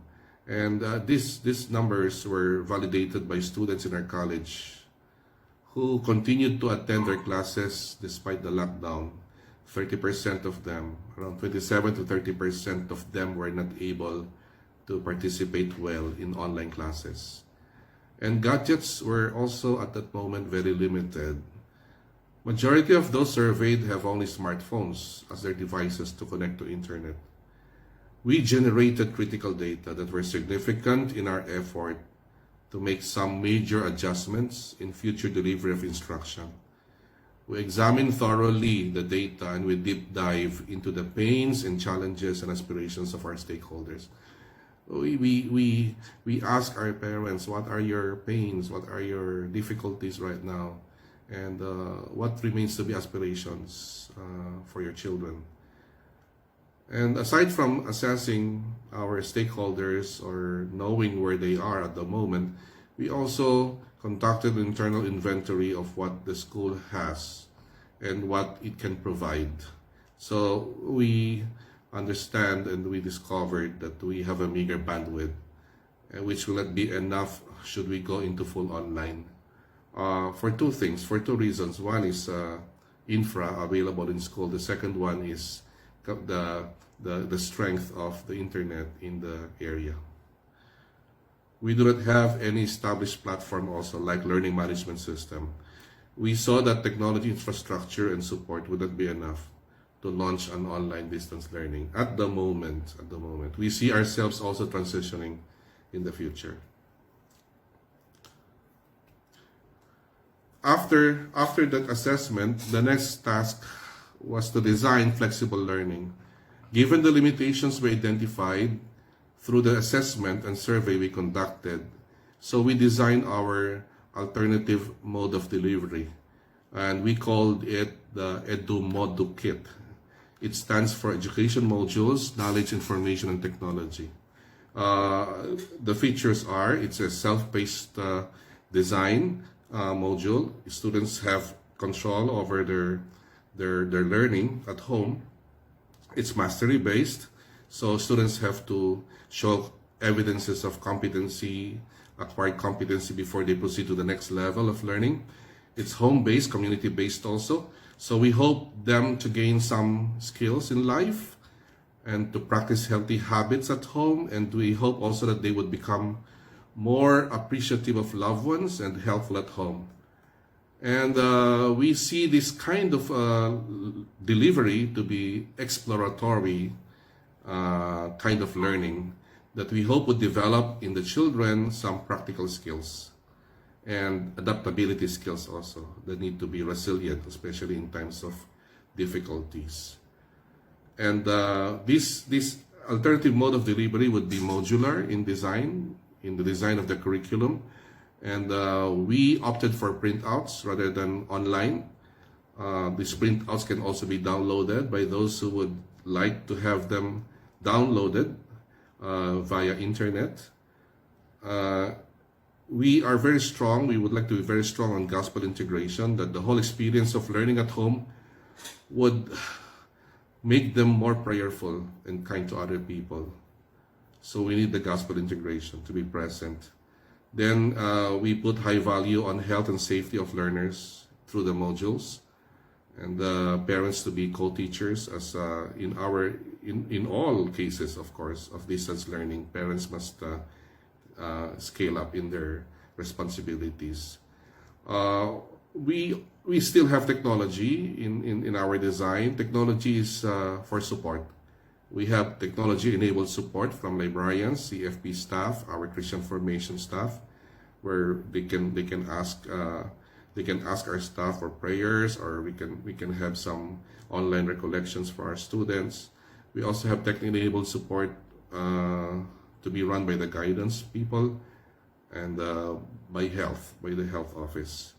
And these numbers were validated by students in our college who continued to attend their classes despite the lockdown. 30% of them, around 27 to 30% of them, were not able to participate well in online classes. And gadgets were also at that moment very limited. Majority of those surveyed have only smartphones as their devices to connect to internet. We generated critical data that were significant in our effort to make some major adjustments in future delivery of instruction. We examined thoroughly the data and we deep dive into the pains and challenges and aspirations of our stakeholders. We ask our parents, what are your pains, what are your difficulties right now, and what remains to be aspirations for your children. And aside from assessing our stakeholders or knowing where they are at the moment, we also conducted an internal inventory of what the school has and what it can provide. So we understand and we discovered that we have a meager bandwidth, which will not be enough should we go into full online. For two reasons. One is infra available in school. The second one is the strength of the internet in the area. We do not have any established platform also like learning management system. We saw that technology infrastructure and support would not be enough to launch an online distance learning at the moment. We see ourselves also transitioning in the future. After that assessment, the next task was to design flexible learning. Given the limitations we identified through the assessment and survey we conducted, so we designed our alternative mode of delivery, and we called it the EduModu Kit. It stands for Education Modules, Knowledge, Information, and Technology. The features are, it's a self-paced design module. Students have control over their learning at home. It's mastery-based, so students have to show evidences of competency, acquired competency before they proceed to the next level of learning. It's home-based, community-based also. So we hope them to gain some skills in life and to practice healthy habits at home. And we hope also that they would become more appreciative of loved ones and helpful at home. And we see this kind of delivery to be exploratory kind of learning that we hope would develop in the children some practical skills and adaptability skills also that need to be resilient, especially in times of difficulties. And this alternative mode of delivery would be modular in design, in the design of the curriculum. And we opted for printouts rather than online. These printouts can also be downloaded by those who would like to have them downloaded via internet. We are very strong. We would like to be very strong on gospel integration, that the whole experience of learning at home would make them more prayerful and kind to other people. So we need the gospel integration to be present. Then we put high value on health and safety of learners through the modules, and parents to be co-teachers, as in all cases, of course, of distance learning. Parents must scale up in their responsibilities. We still have technology in our design. Technology is for support. We have technology-enabled support from librarians, CFP staff, our Christian formation staff, where they can ask our staff for prayers, or we can have some online recollections for our students. We also have tech-enabled support to be run by the guidance people and by the health office.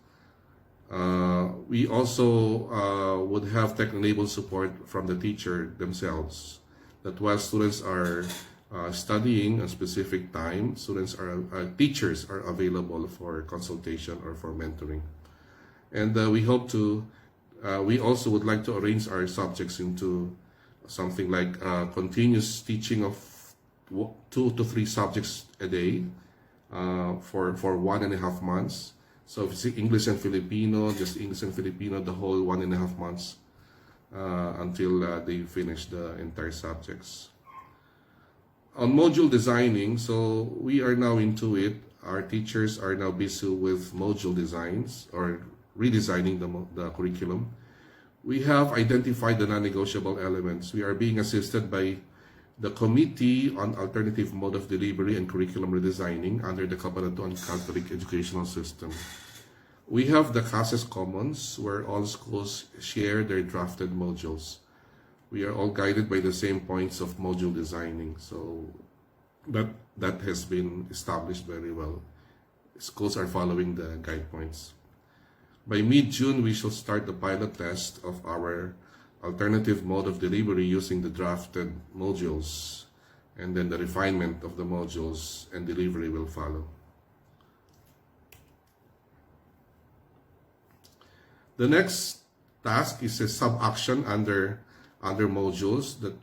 We also would have tech-enabled support from the teacher themselves, that while students are studying a specific time, teachers are available for consultation or for mentoring. And we also would like to arrange our subjects into something like continuous teaching of 2 to 3 subjects a day for 1.5 months. So if it's English and Filipino, just English and Filipino, the whole 1.5 months until they finish the entire subjects. On module designing, so we are now into it. Our teachers are now busy with module designs or redesigning the curriculum. We have identified the non-negotiable elements. We are being assisted by the Committee on Alternative Mode of Delivery and Curriculum Redesigning under the Kabanatuan Catholic Educational System. We have the CASES Commons, where all schools share their drafted modules. We are all guided by the same points of module designing, so that has been established very well. Schools are following the guide points. By mid-June, we shall start the pilot test of our alternative mode of delivery using the drafted modules, and then the refinement of the modules and delivery will follow. The next task is a sub-action under modules that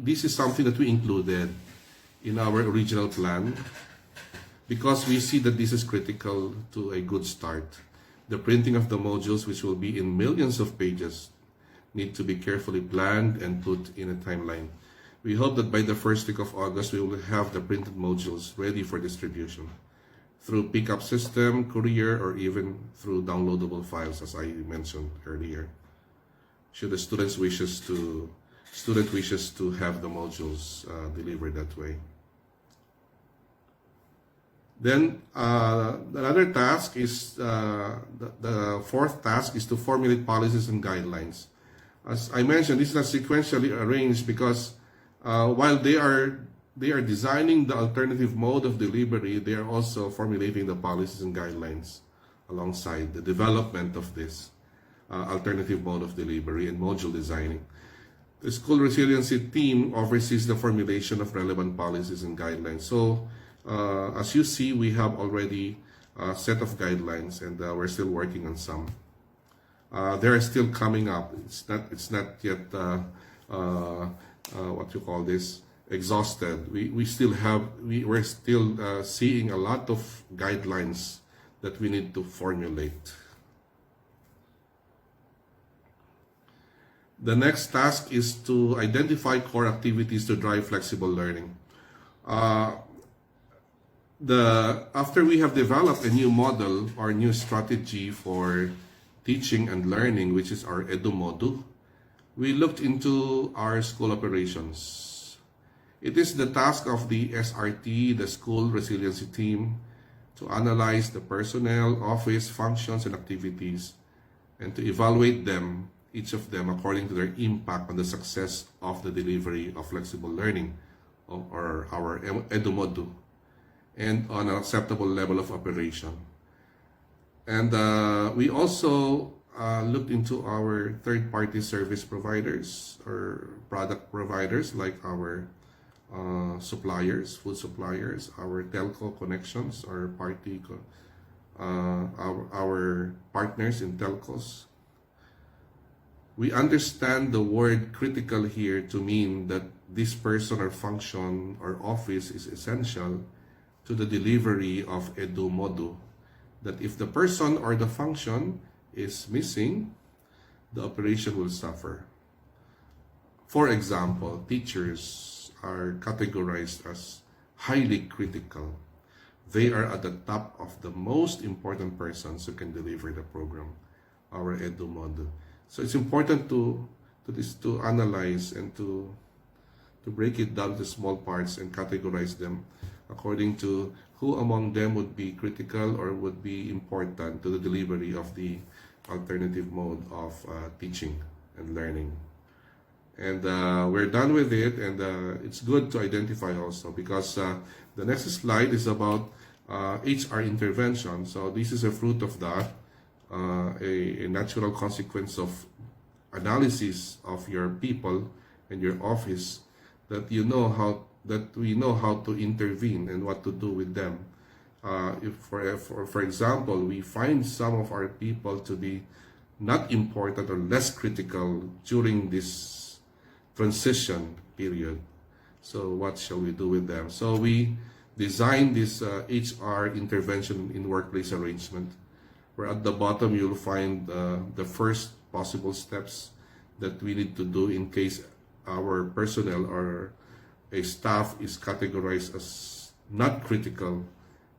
this is something that we included in our original plan because we see that this is critical to a good start. The printing of the modules, which will be in millions of pages, need to be carefully planned and put in a timeline. We hope that by the first week of August, we will have the printed modules ready for distribution through pickup system, courier, or even through downloadable files, as I mentioned earlier, should the student wishes to have the modules delivered that way. Then another task is the fourth task is to formulate policies and guidelines. As I mentioned, this is not sequentially arranged because while they are designing the alternative mode of delivery, they are also formulating the policies and guidelines alongside the development of this alternative mode of delivery and module designing. The school resiliency team oversees the formulation of relevant policies and guidelines. So as you see, we have already a set of guidelines, and we're still working on some. They're still coming up. It's not yet what you call this, exhausted. We're still seeing a lot of guidelines that we need to formulate. The next task is to identify core activities to drive flexible learning. After we have developed a new model or new strategy for teaching and learning, which is our EduModu, we looked into our school operations. It is the task of the SRT, the school resiliency team, to analyze the personnel, office, functions, and activities, and to evaluate them, each of them, according to their impact on the success of the delivery of flexible learning, or our EduModu, and on an acceptable level of operation. And we also looked into our third-party service providers or product providers, like our suppliers, food suppliers, our telco connections, our partners in telcos. We understand the word critical here to mean that this person or function or office is essential to the delivery of EduModu. That if the person or the function is missing, the operation will suffer. For example, teachers are categorized as highly critical. They are at the top of the most important persons who can deliver the program, our EduModu. So it's important to analyze and to break it down to small parts and categorize them according to who among them would be critical or would be important to the delivery of the alternative mode of teaching and learning. And we're done with it, and it's good to identify also because the next slide is about HR intervention. So this is a fruit of that, a natural consequence of analysis of your people and your office, that we know how to intervene and what to do with them. If for example, we find some of our people to be not important or less critical during this transition period, so what shall we do with them? So we designed this HR intervention in workplace arrangement, where at the bottom you'll find the first possible steps that we need to do in case our personnel or a staff is categorized as not critical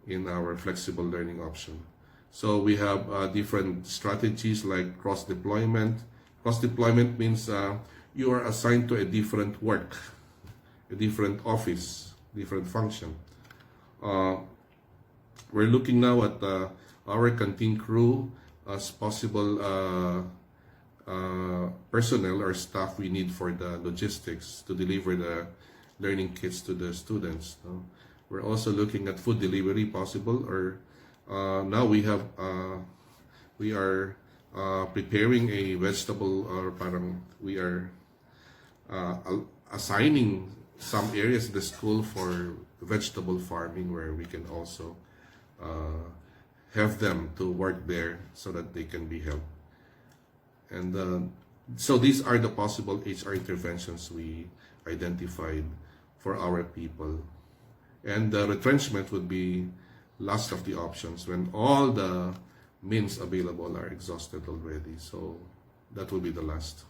in our flexible learning option. So we have different strategies like cross-deployment. Cross-deployment means you are assigned to a different work, a different office, different function. We're looking now at our canteen crew as possible personnel or staff we need for the logistics to deliver the learning kits to the students. We're also looking at food delivery possible, or now we are preparing a vegetable, or we are assigning some areas in the school for vegetable farming, where we can also have them to work there so that they can be helped. And so these are the possible HR interventions we identified for our people. And the retrenchment would be last of the options when all the means available are exhausted already. So that will be the last.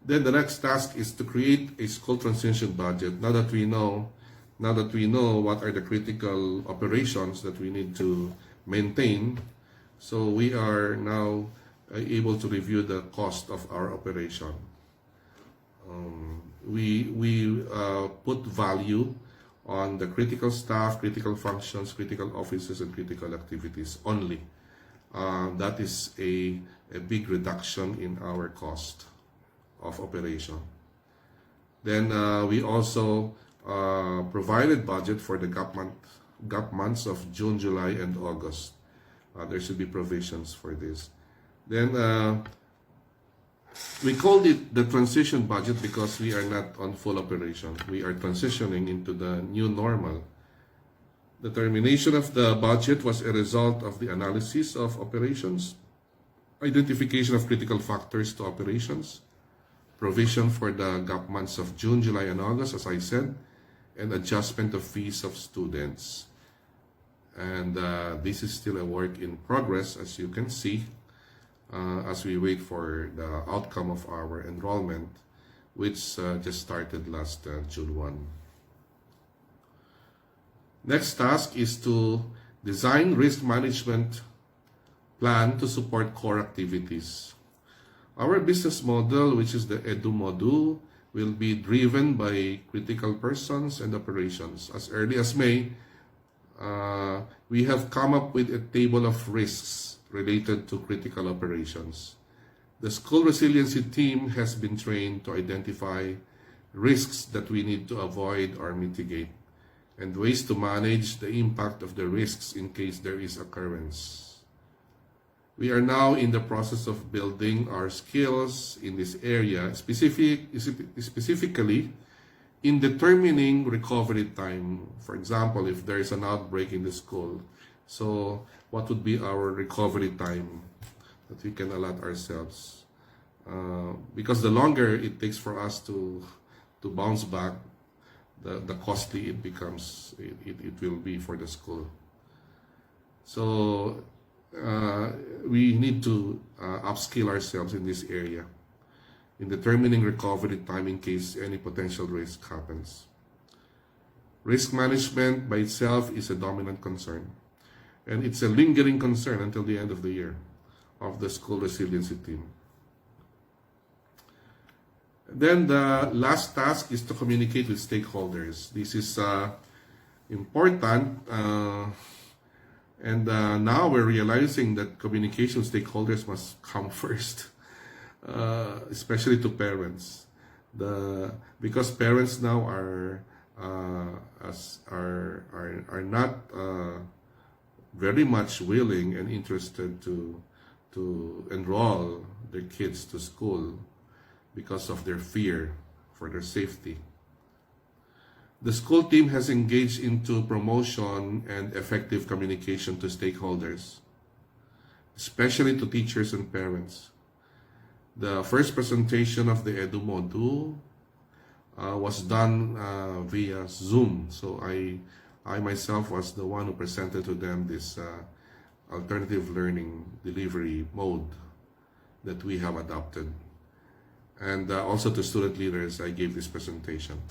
Then the next task is to create a school transition budget. Now that we know what are the critical operations that we need to maintain, so we are now able to review the cost of our operation. We put value on the critical staff, critical functions, critical offices, and critical activities only. That is a big reduction in our cost of operation. Then we also provided budget for the gap months of June, July, and August. There should be provisions for this. Then we called it the transition budget because we are not on full operation. We are transitioning into the new normal. The termination of the budget was a result of the analysis of operations, identification of critical factors to operations, provision for the gap months of June, July, and August, as I said, and adjustment of fees of students. And this is still a work in progress, as you can see, as we wait for the outcome of our enrollment, which just started last June 1. Next task is to design risk management plan to support core activities. Our business model, which is the Edu module, will be driven by critical persons and operations. As early as May, we have come up with a table of risks related to critical operations. The school resiliency team has been trained to identify risks that we need to avoid or mitigate, and ways to manage the impact of the risks in case there is occurrence. We are now in the process of building our skills in this area, specifically in determining recovery time. For example, if there is an outbreak in the school, so what would be our recovery time that we can allot ourselves? Because the longer it takes for us to bounce back, the costly it becomes, it will be for the school. So we need to upskill ourselves in this area, in determining recovery time in case any potential risk happens. Risk management by itself is a dominant concern, and it's a lingering concern until the end of the year of the school resiliency team. Then the last task is to communicate with stakeholders. This is important, and now we're realizing that communication with stakeholders must come first, especially to parents. Because parents now are not very much willing and interested to enroll their kids to school because of their fear for their safety. The school team has engaged into promotion and effective communication to stakeholders, especially to teachers and parents. The first presentation of the Edu module was done via Zoom. So I myself was the one who presented to them this alternative learning delivery mode that we have adopted. And also to student leaders, I gave this presentation.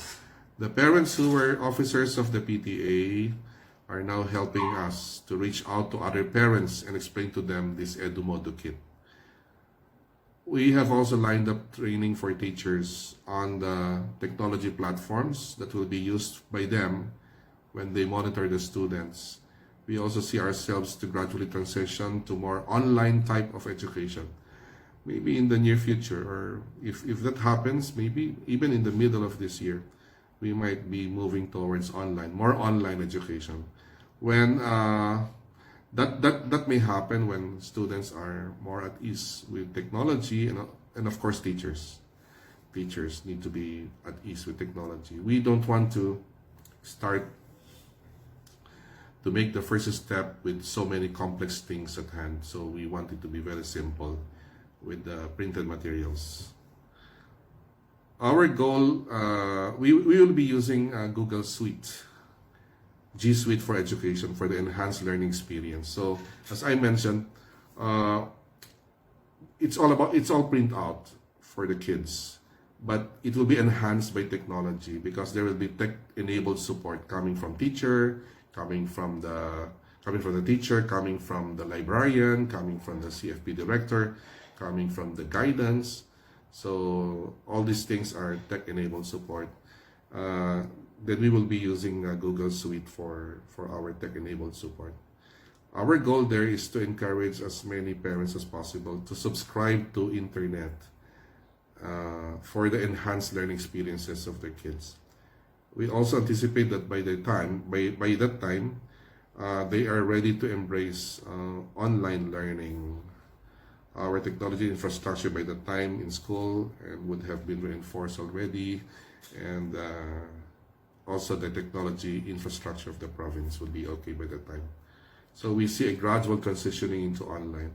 The parents who were officers of the PTA are now helping us to reach out to other parents and explain to them this Edu Modu kit. We have also lined up training for teachers on the technology platforms that will be used by them when they monitor the students. We also see ourselves to gradually transition to more online type of education. Maybe in the near future, or if that happens, maybe even in the middle of this year, we might be moving towards more online education. When that may happen when students are more at ease with technology, and of course teachers need to be at ease with technology. We don't want to start to make the first step with so many complex things at hand, so we want it to be very simple with the printed materials. Our goal, we will be using Google Suite, G Suite for Education, for the enhanced learning experience. So as I mentioned, it's all print out for the kids, but it will be enhanced by technology because there will be tech-enabled support coming from teacher, coming from the teacher, coming from the librarian, coming from the CFP director, coming from the guidance. So all these things are tech-enabled support. Then we will be using Google Suite for our tech-enabled support. Our goal there is to encourage as many parents as possible to subscribe to internet for the enhanced learning experiences of their kids. We also anticipate that by that time, they are ready to embrace online learning. Our technology infrastructure by the time in school would have been reinforced already, and also the technology infrastructure of the province would be okay by that time. So we see a gradual transitioning into online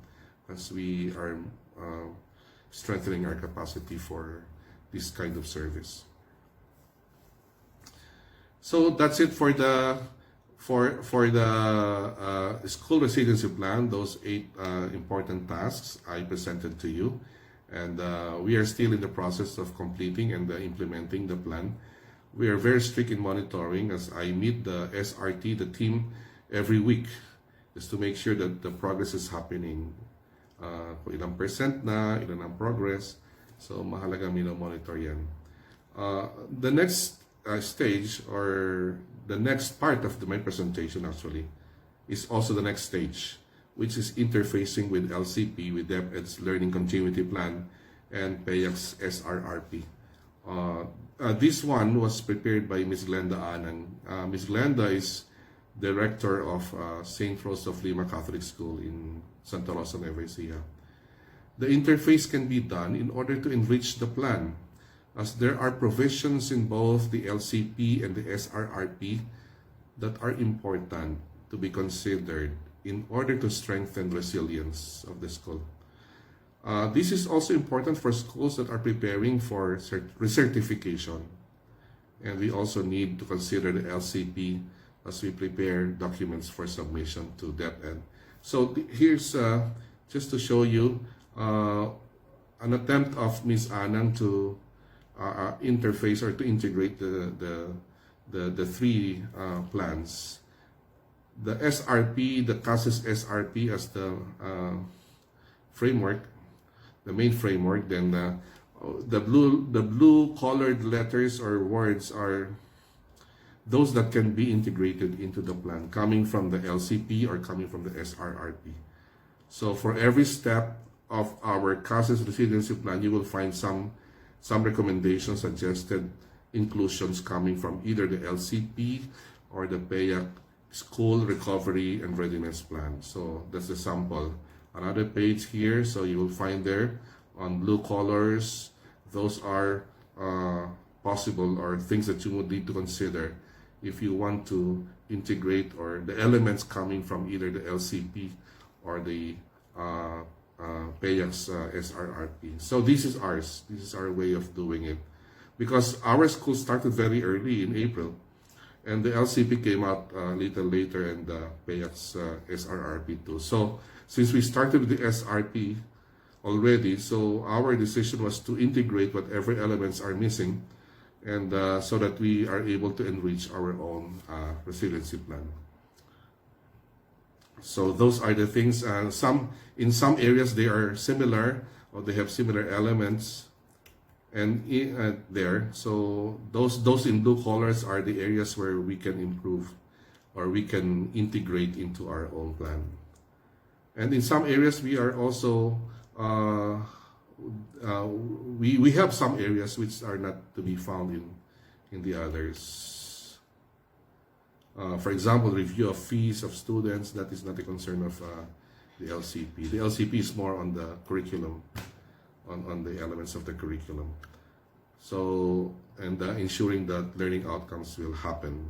as we are strengthening our capacity for this kind of service. So that's it for the school resiliency plan. Those 8 important tasks I presented to you, and we are still in the process of completing and implementing the plan. We are very strict in monitoring as I meet the SRT, the team, every week, just to make sure that the progress is happening. Kung ilang percent na, ilan ang progress. So mahalaga monitor yan. The next stage, or the next part of my presentation actually, is also the next stage, which is interfacing with LCP, with DepEd's Learning Continuity Plan, and PEAC's SRRP. This one was prepared by Ms. Glenda Anang. Ms. Glenda is director of St. Rose of Lima Catholic School in Santa Rosa, Nueva Ecija. The interface can be done in order to enrich the plan, as there are provisions in both the LCP and the SRRP that are important to be considered in order to strengthen resilience of the school. This is also important for schools that are preparing for recertification, and we also need to consider the LCP as we prepare documents for submission to DepEd. So here's just to show you an attempt of Ms. Anang to interface or to integrate the 3 plans. The SRP, the CASES SRP as the framework, the main framework. Then the blue colored letters or words are those that can be integrated into the plan, coming from the LCP or coming from the SRRP. So for every step of our CASES resiliency plan, you will find some recommendations, suggested inclusions coming from either the LCP or the PEAC School Recovery and Readiness Plan. So that's the sample. Another page here, so you will find there on blue colors, those are possible or things that you would need to consider if you want to integrate, or the elements coming from either the LCP or the PEAC's SRRP. So this is ours. This is our way of doing it. Because our school started very early in April, and the LCP came out a little later, and the PEAC's SRRP too. So since we started with the SRP already, so our decision was to integrate whatever elements are missing, and so that we are able to enrich our own resiliency plan. So those are the things. In some areas they are similar, or they have similar elements, and there. So those in blue colors are the areas where we can improve, or we can integrate into our own plan. And in some areas we are also we have some areas which are not to be found in the others. For example, review of fees of students, that is not a concern of the LCP. The LCP is more on the curriculum, on the elements of the curriculum. So, and ensuring that learning outcomes will happen,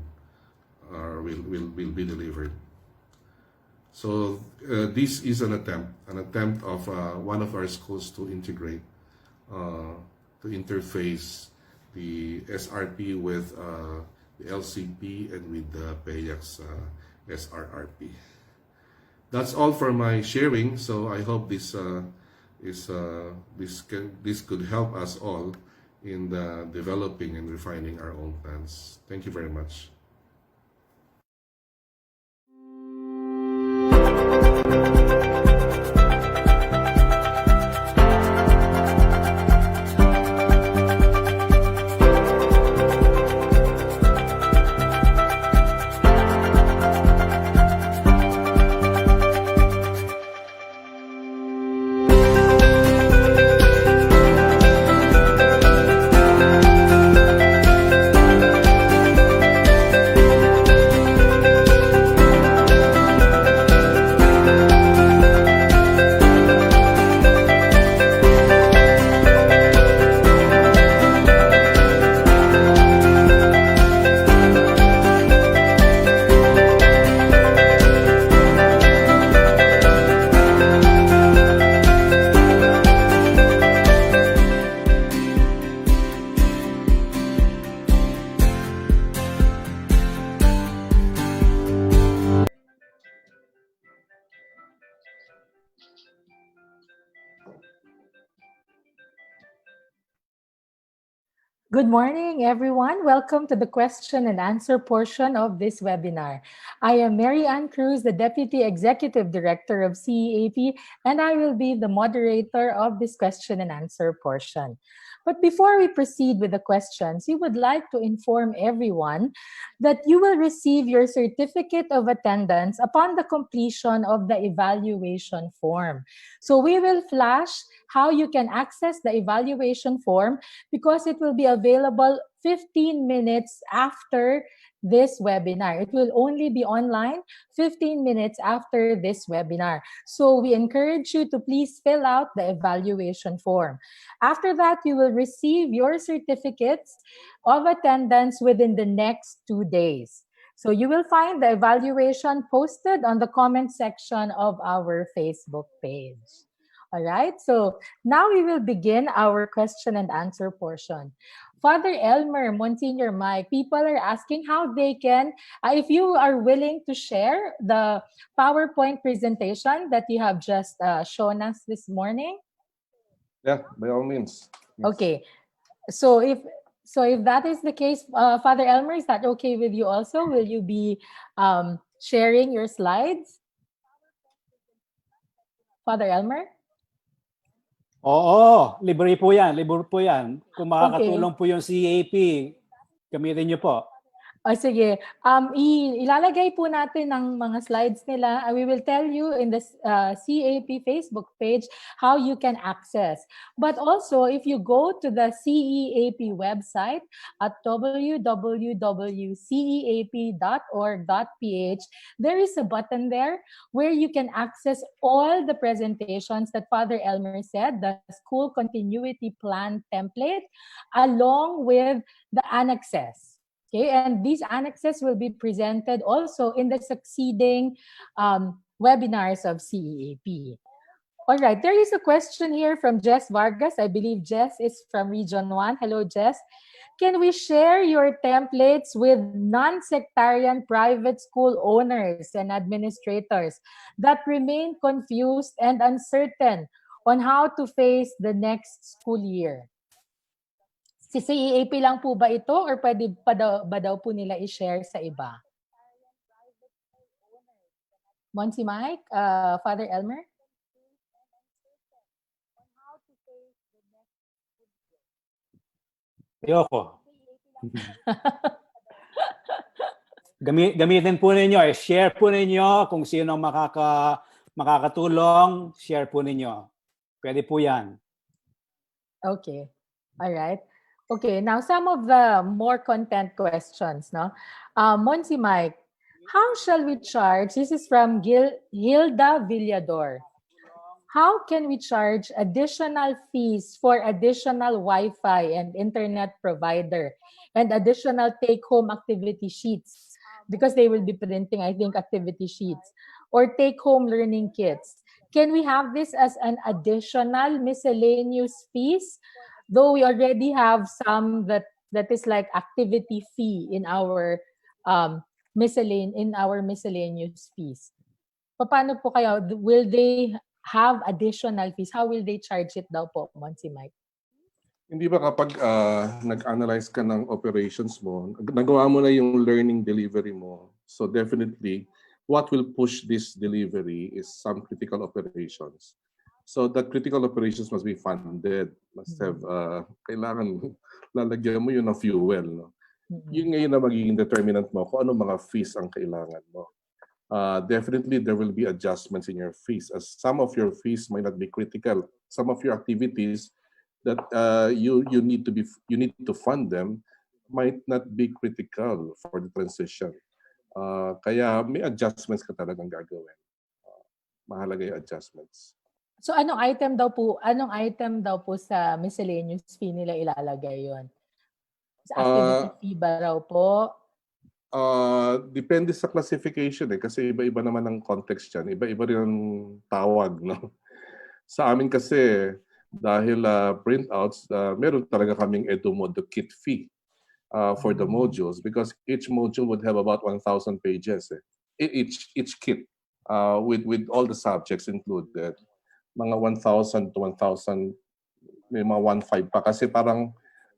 or will be delivered. So this is an attempt of one of our schools to integrate, to interface the SRP with the LCP and with the PEAC's SRRP. That's all for my sharing. So I hope this could help us all in developing and refining our own plans. Thank you very much. Good morning, everyone. Welcome to the question and answer portion of this webinar. I am Mary Ann Cruz, the Deputy Executive Director of CEAP, and I will be the moderator of this question and answer portion. But before we proceed with the questions, we would like to inform everyone that you will receive your certificate of attendance upon the completion of the evaluation form. So we will flash how you can access the evaluation form because it will be available 15 minutes after this webinar. It will only be online 15 minutes after this webinar. So we encourage you to please fill out the evaluation form. After that, you will receive your certificates of attendance within the next 2 days. So you will find the evaluation posted on the comment section of our Facebook page. All right, so now we will begin our question and answer portion. Father Elmer, Monsignor Mike, people are asking how they can, if you are willing to share the PowerPoint presentation that you have just shown us this morning. Yeah, by all means. Yes. Okay, so if that is the case, Father Elmer, is that okay with you also? Will you be sharing your slides? Father Elmer? Oo, libre po yan, libre po yan. Kung makakatulong Okay. po yung CAP, gamitin niyo po. Sige. Ilalagay po natin ang mga slides nila. We will tell you in the CAP Facebook page how you can access. But also, if you go to the CEAP website at www.ceap.org.ph, there is a button there where you can access all the presentations that Father Elmer said, the school continuity plan template, along with the annexes. Okay, and these annexes will be presented also in the succeeding webinars of CEAP. All right, there is a question here from Jess Vargas. I believe Jess is from Region 1. Hello, Jess. Can we share your templates with non-sectarian private school owners and administrators that remain confused and uncertain on how to face the next school year? Si CEAP lang po ba ito or pwede pa daw po nila i-share sa iba? Monsi Mike, Father Elmer? Ayoko. Gamitin po ninyo, share po ninyo kung sino makakatulong, share po ninyo. Pwede po yan. Okay. All right. Okay, now some of the more content questions, no? Monsi Mike, how shall we charge? This is from Hilda Villador. How can we charge additional fees for additional Wi-Fi and internet provider and additional take-home activity sheets? Because they will be printing, I think, activity sheets or take-home learning kits. Can we have this as an additional miscellaneous fees? Though we already have some that is like activity fee in our miscellaneous fees. Paano po kaya? Will they have additional fees? How will they charge it daw po, Monsi Mike? Hindi ba kapag nag-analyze ka ng operations mo, nagawa mo na yung learning delivery mo, so definitely, what will push this delivery is some critical operations. So that critical operations must be funded, must have, kailangan lalagyan mo yun ng fuel. No? Yun ngayon na magiging determinant mo kung ano mga fees ang kailangan mo. Definitely, there will be adjustments in your fees, as some of your fees might not be critical. Some of your activities that you need to fund them might not be critical for the transition. Kaya may adjustments ka talagang gagawin. Mahalaga yung adjustments. So anong item daw po sa miscellaneous fee nila ilalagay yon? Sa activity fee ba raw po? Depende sa classification kasi iba-iba naman ang context dyan. Iba-iba rin ang tawag. No? Sa amin kasi, dahil printouts, meron talaga kaming EduModo kit fee for the modules because each module would have about 1,000 pages. Each kit with all the subjects included. Mga 1,000 to 1,000, may mga 1,500 pa kasi parang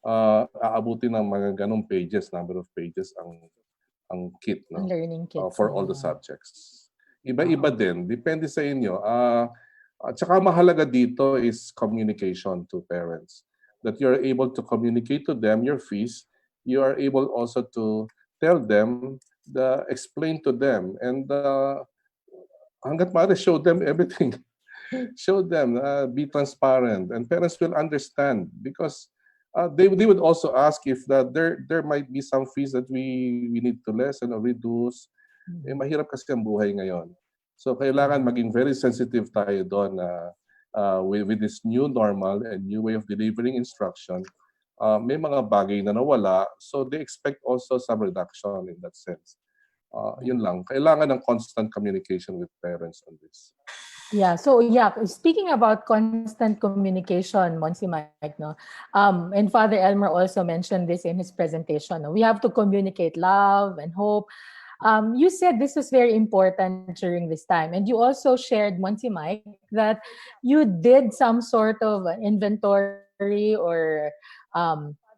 aabutin ng mga ganong pages, number of pages ang kit, Ang no? learning kits For all the nila. subjects. Iba-iba din, depende sa inyo. At saka mahalaga dito is communication to parents. That you're able to communicate to them your fees. You are able also to tell them, explain to them, and hanggat maaari, show them everything. Show them, be transparent, and parents will understand because they would also ask if there might be some fees that we need to lessen or reduce. Mahirap kasi ang buhay ngayon. So kailangan maging very sensitive tayo doon with this new normal and new way of delivering instruction. May mga bagay na nawala, so they expect also some reduction in that sense. Yun lang. Kailangan ng constant communication with parents on this. Yeah, so yeah, speaking about constant communication, Monsi Mike, no, and Father Elmer also mentioned this in his presentation. No? We have to communicate love and hope. You said this was very important during this time, and you also shared, Monsi Mike, that you did some sort of inventory or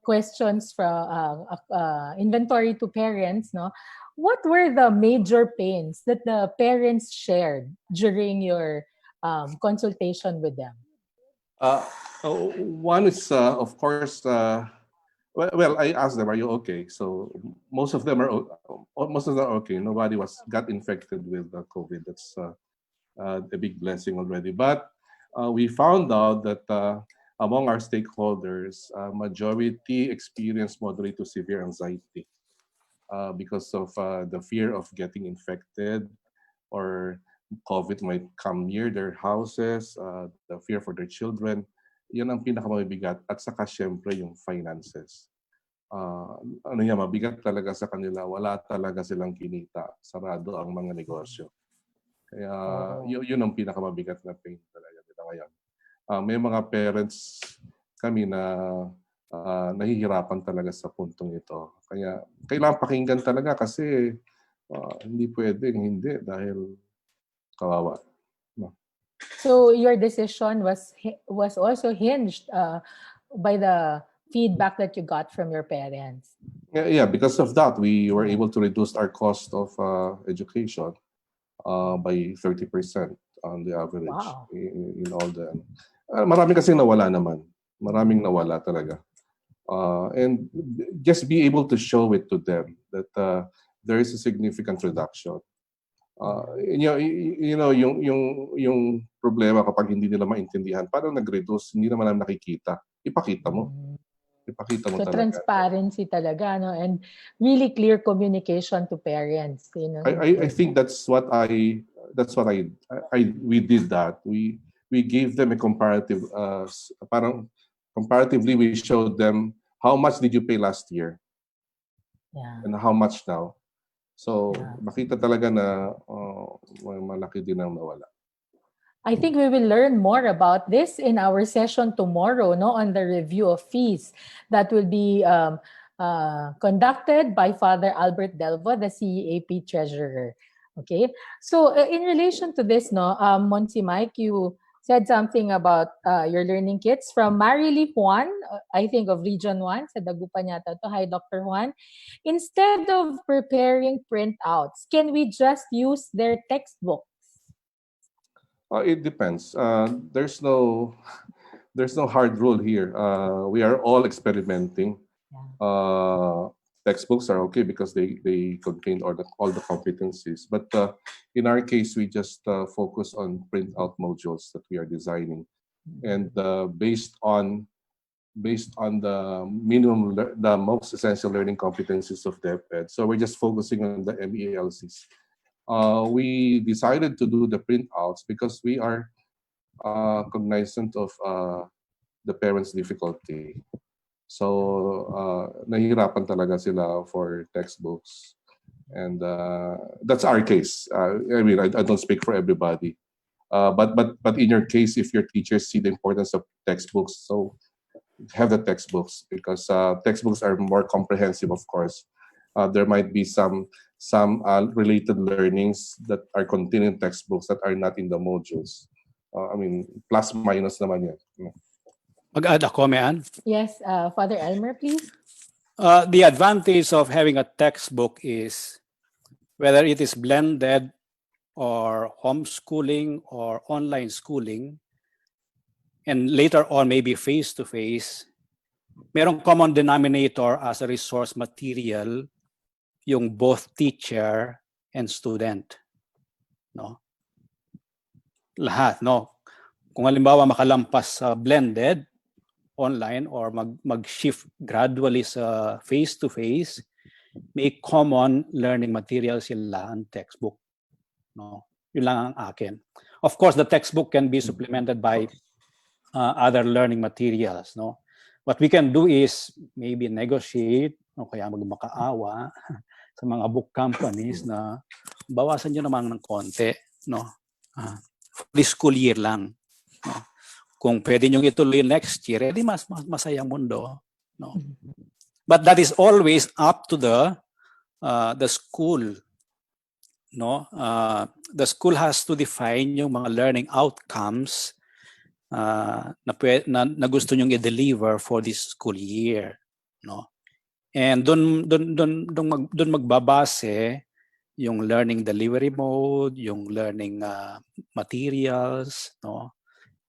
questions from inventory to parents, no? What were the major pains that the parents shared during your consultation with them? One is, of course, well, I asked them, "Are you okay?" So most of them are okay. Nobody got infected with COVID. That's a big blessing already. But we found out that among our stakeholders, majority experienced moderate to severe anxiety. Because of the fear of getting infected or COVID might come near their houses, the fear for their children. Yan ang pinakamabigat. At saka syempre yung finances. Mabigat talaga sa kanila. Wala talaga silang kinita. Sarado ang mga negosyo. Kaya yun ang pinakamabigat na pain talaga nila ngayon. May mga parents kami na nahihirapan talaga sa puntong ito. Kaya kailangan pakinggan talaga kasi hindi pwedeng hindi dahil kawawa. No. So your decision was also hinged by the feedback that you got from your parents. Yeah, because of that, we were able to reduce our cost of education by 30% on the average. Wow. In all the... marami kasi nawala naman. Maraming nawala talaga. And just be able to show it to them that there is a significant reduction. Yung problema kapag hindi nila maintindihan, paano nag-reduce, hindi naman namin nakikita. Ipakita mo. Ipakita mo so talaga. Transparency talaga, no? And really clear communication to parents. You know? I think that's what we did that. We gave them a comparative, parang comparatively we showed them how much did you pay last year and how much now. So makita talaga na malaki din ang nawala. I think we will learn more about this in our session tomorrow, no, on the review of fees that will be conducted by Father Albert Delvo, the CEAP treasurer. Okay, so in relation to this, no, Monsi Mike, you said something about your learning kits from Marily Juan, I think of Region 1, sa Dagupan yata to. Hi, Dr. Juan. Instead of preparing printouts, can we just use their textbooks? It depends. There's no hard rule here. We are all experimenting. Textbooks are okay because they contain all the competencies. But in our case, we just focus on printout modules that we are designing, and based on the most essential learning competencies of DepEd. So we're just focusing on the MELCs. We decided to do the printouts because we are cognizant of the parents' difficulty. So nahihirapan talaga sila for textbooks, and that's our case. I mean, I don't speak for everybody, but in your case, if your teachers see the importance of textbooks, so have the textbooks because textbooks are more comprehensive. Of course, there might be some related learnings that are contained in textbooks that are not in the modules. I mean, plus minus naman yan. Mag-add ako, Mayan. Yes, Father Elmer, please. The advantage of having a textbook is whether it is blended or homeschooling or online schooling, and later on maybe face-to-face, merong common denominator as a resource material yung both teacher and student. No? Lahat, no? Kung halimbawa makalampas sa blended, online, or mag-shift gradually sa face-to-face, may common learning material sila ang textbook. No? Yun lang ang akin. Of course, the textbook can be supplemented by other learning materials. No? What we can do is maybe negotiate o kaya magmakaawa sa mga book companies na bawasan nyo naman ng konti. No? For this school year lang. No? Kung pwede nyo ituloy next year, edi mas masayang mundo. No? But that is always up to the school. No? The school has to define yung mga learning outcomes na gusto nyong i-deliver for this school year. No? And doon magbabase yung learning delivery mode, yung learning materials, no?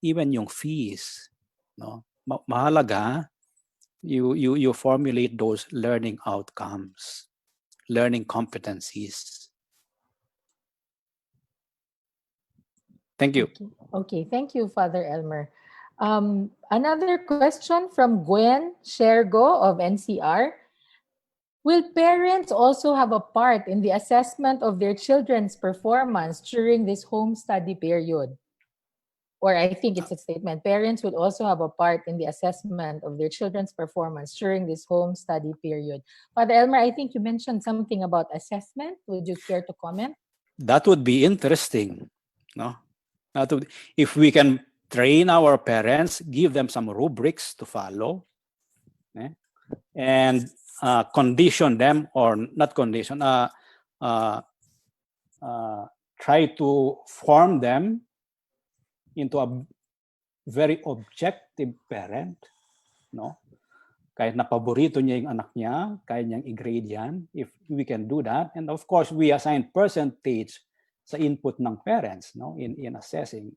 Even yung fees. No? Mahalaga, you formulate those learning outcomes, learning competencies. Thank you. Okay, thank you, Father Elmer. Another question from Gwen Shergo of NCR. Will parents also have a part in the assessment of their children's performance during this home study period? Or I think it's a statement. Parents would also have a part in the assessment of their children's performance during this home study period. Father Elmer, I think you mentioned something about assessment. Would you care to comment? That would be interesting. No? If we can train our parents, give them some rubrics to follow, and condition them, or not condition, try to form them into a very objective parent, no? Kahit na paborito niya yung anak niya, kaya niyang i-grade yan, if we can do that. And of course, we assign percentage sa input ng parents, no, in assessing,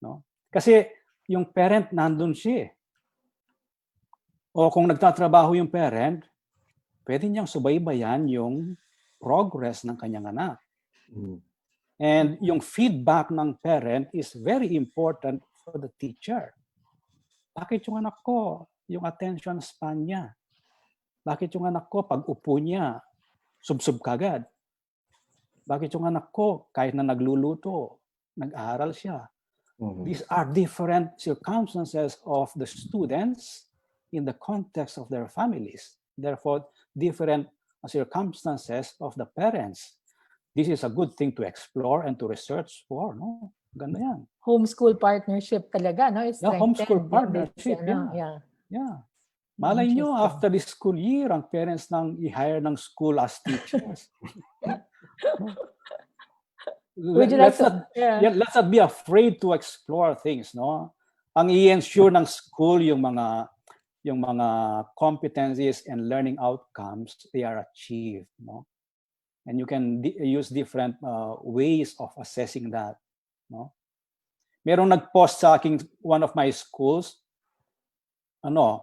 no? Kasi yung parent nandun siya. O kung nagtatrabaho yung parent, pwede niyang subaybayan yung progress ng kanyang anak. And yung feedback ng parent is very important for the teacher. Bakit yung anak ko, yung attention span niya? Bakit yung anak ko, pag upo niya, sub-sub kagad? Bakit yung anak ko, kahit na nagluluto, nag-aaral siya? These are different circumstances of the students in the context of their families. Therefore, different circumstances of the parents. This is a good thing to explore and to research for, no? Ganda yan. Homeschool partnership talaga, no? It's homeschool partnership, yeah. Malay nyo, after this school year, ang parents nang i-hire ng school as teachers. Let's not be afraid to explore things, no? Ang i-ensure ng school yung mga competencies and learning outcomes, they are achieved, no? And you can use different ways of assessing that, no? Merong nag-post sa aking one of my schools,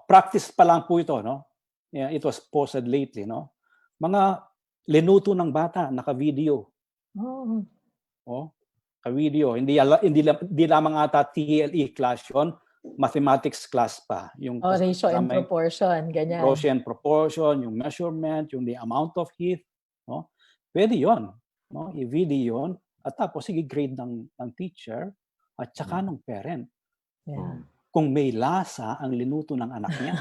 practice pa lang po ito, no? Yeah, it was posted lately, no? Mga linuto ng bata, naka-video. Ka-video. Hindi lamang ata TLE class yun, mathematics class pa. Yung ratio and proportion, ganyan. Ratio and proportion, yung measurement, yung the amount of heat, no? Pwede yun, no? I-video yun, at tapos i-grade ng teacher at saka ng parent. Yeah. Kung may lasa ang linuto ng anak niya.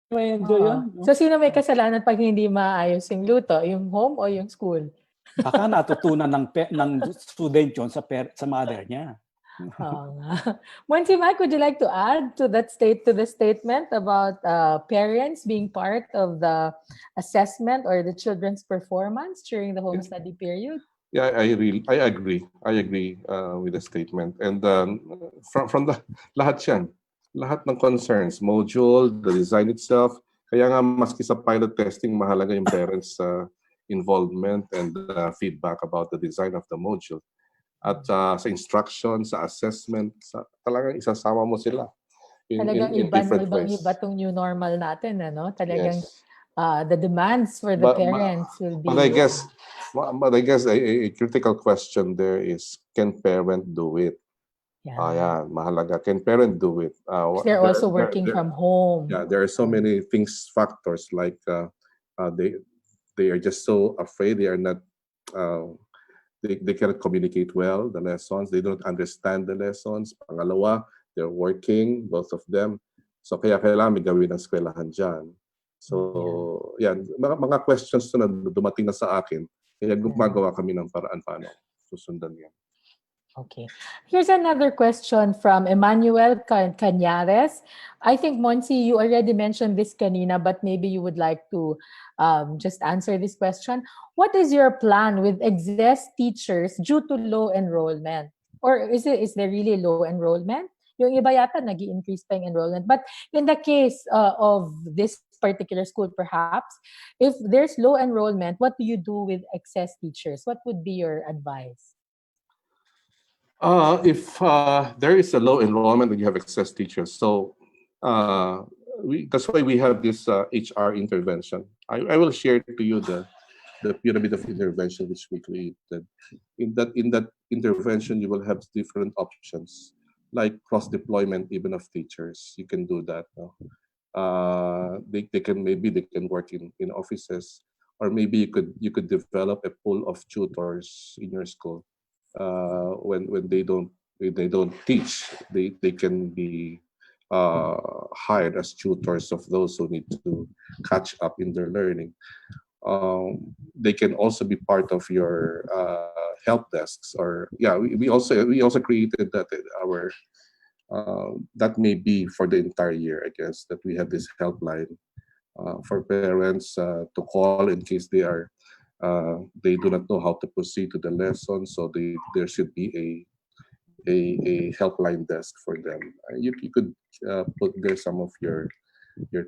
May enjoy yun, no? So, sino may kasalanan pag hindi maayos yung luto? Yung home o yung school? Baka natutunan ng student yun sa mother niya. Monty Mac, would you like to add to the statement about parents being part of the assessment or the children's performance during the home study period? Yeah, I agree. I agree with the statement. And from the lahat yan, lahat ng concerns, module, the design itself. Kaya nga maski sa pilot testing, mahalaga yung parents' involvement and feedback about the design of the module. At sa instruction, sa assessment, talagang isasama mo sila Talagang in iba na different ibang-iba ways. tong new normal natin, ano? Talagang Yes. the demands for the But, parents will but I be guess, but I guess a critical question there is, can parent do it? yeah. Yan, mahalaga. Can parent do it? They're also working from home. Yeah, there are so many things, factors like they are just so afraid. They are not. Uh, they cannot communicate well the lessons. They don't understand the lessons. Pangalawa, they're working, both of them. So kaya kailangan may gawin ng eskwelahan dyan. So, yan, mga questions na dumating na sa akin. Kaya gumagawa kami ng paraan paano susundan yan. Okay. Here's another question from Emmanuel Cañares. I think, Monsi, you already mentioned this kanina, but maybe you would like to just answer this question. What is your plan with excess teachers due to low enrollment? Or is there really low enrollment? Yung iba yata nag-i-increase pa yung enrollment. But in the case of this particular school, perhaps, if there's low enrollment, what do you do with excess teachers? What would be your advice? If there is a low enrollment and you have excess teachers, so that's why we have this HR intervention. I will share to you the pyramid of intervention which we created. In that intervention, you will have different options, like cross deployment even of teachers. You can do that. No? They can work in offices, or maybe you could develop a pool of tutors in your school. When they don't teach, they can be hired as tutors of those who need to catch up in their learning. They can also be part of your help desks, or we also created that our that may be for the entire year, I guess, that we have this helpline for parents to call in case they do not know how to proceed to the lesson. So there should be a helpline desk for them. You could put there some of your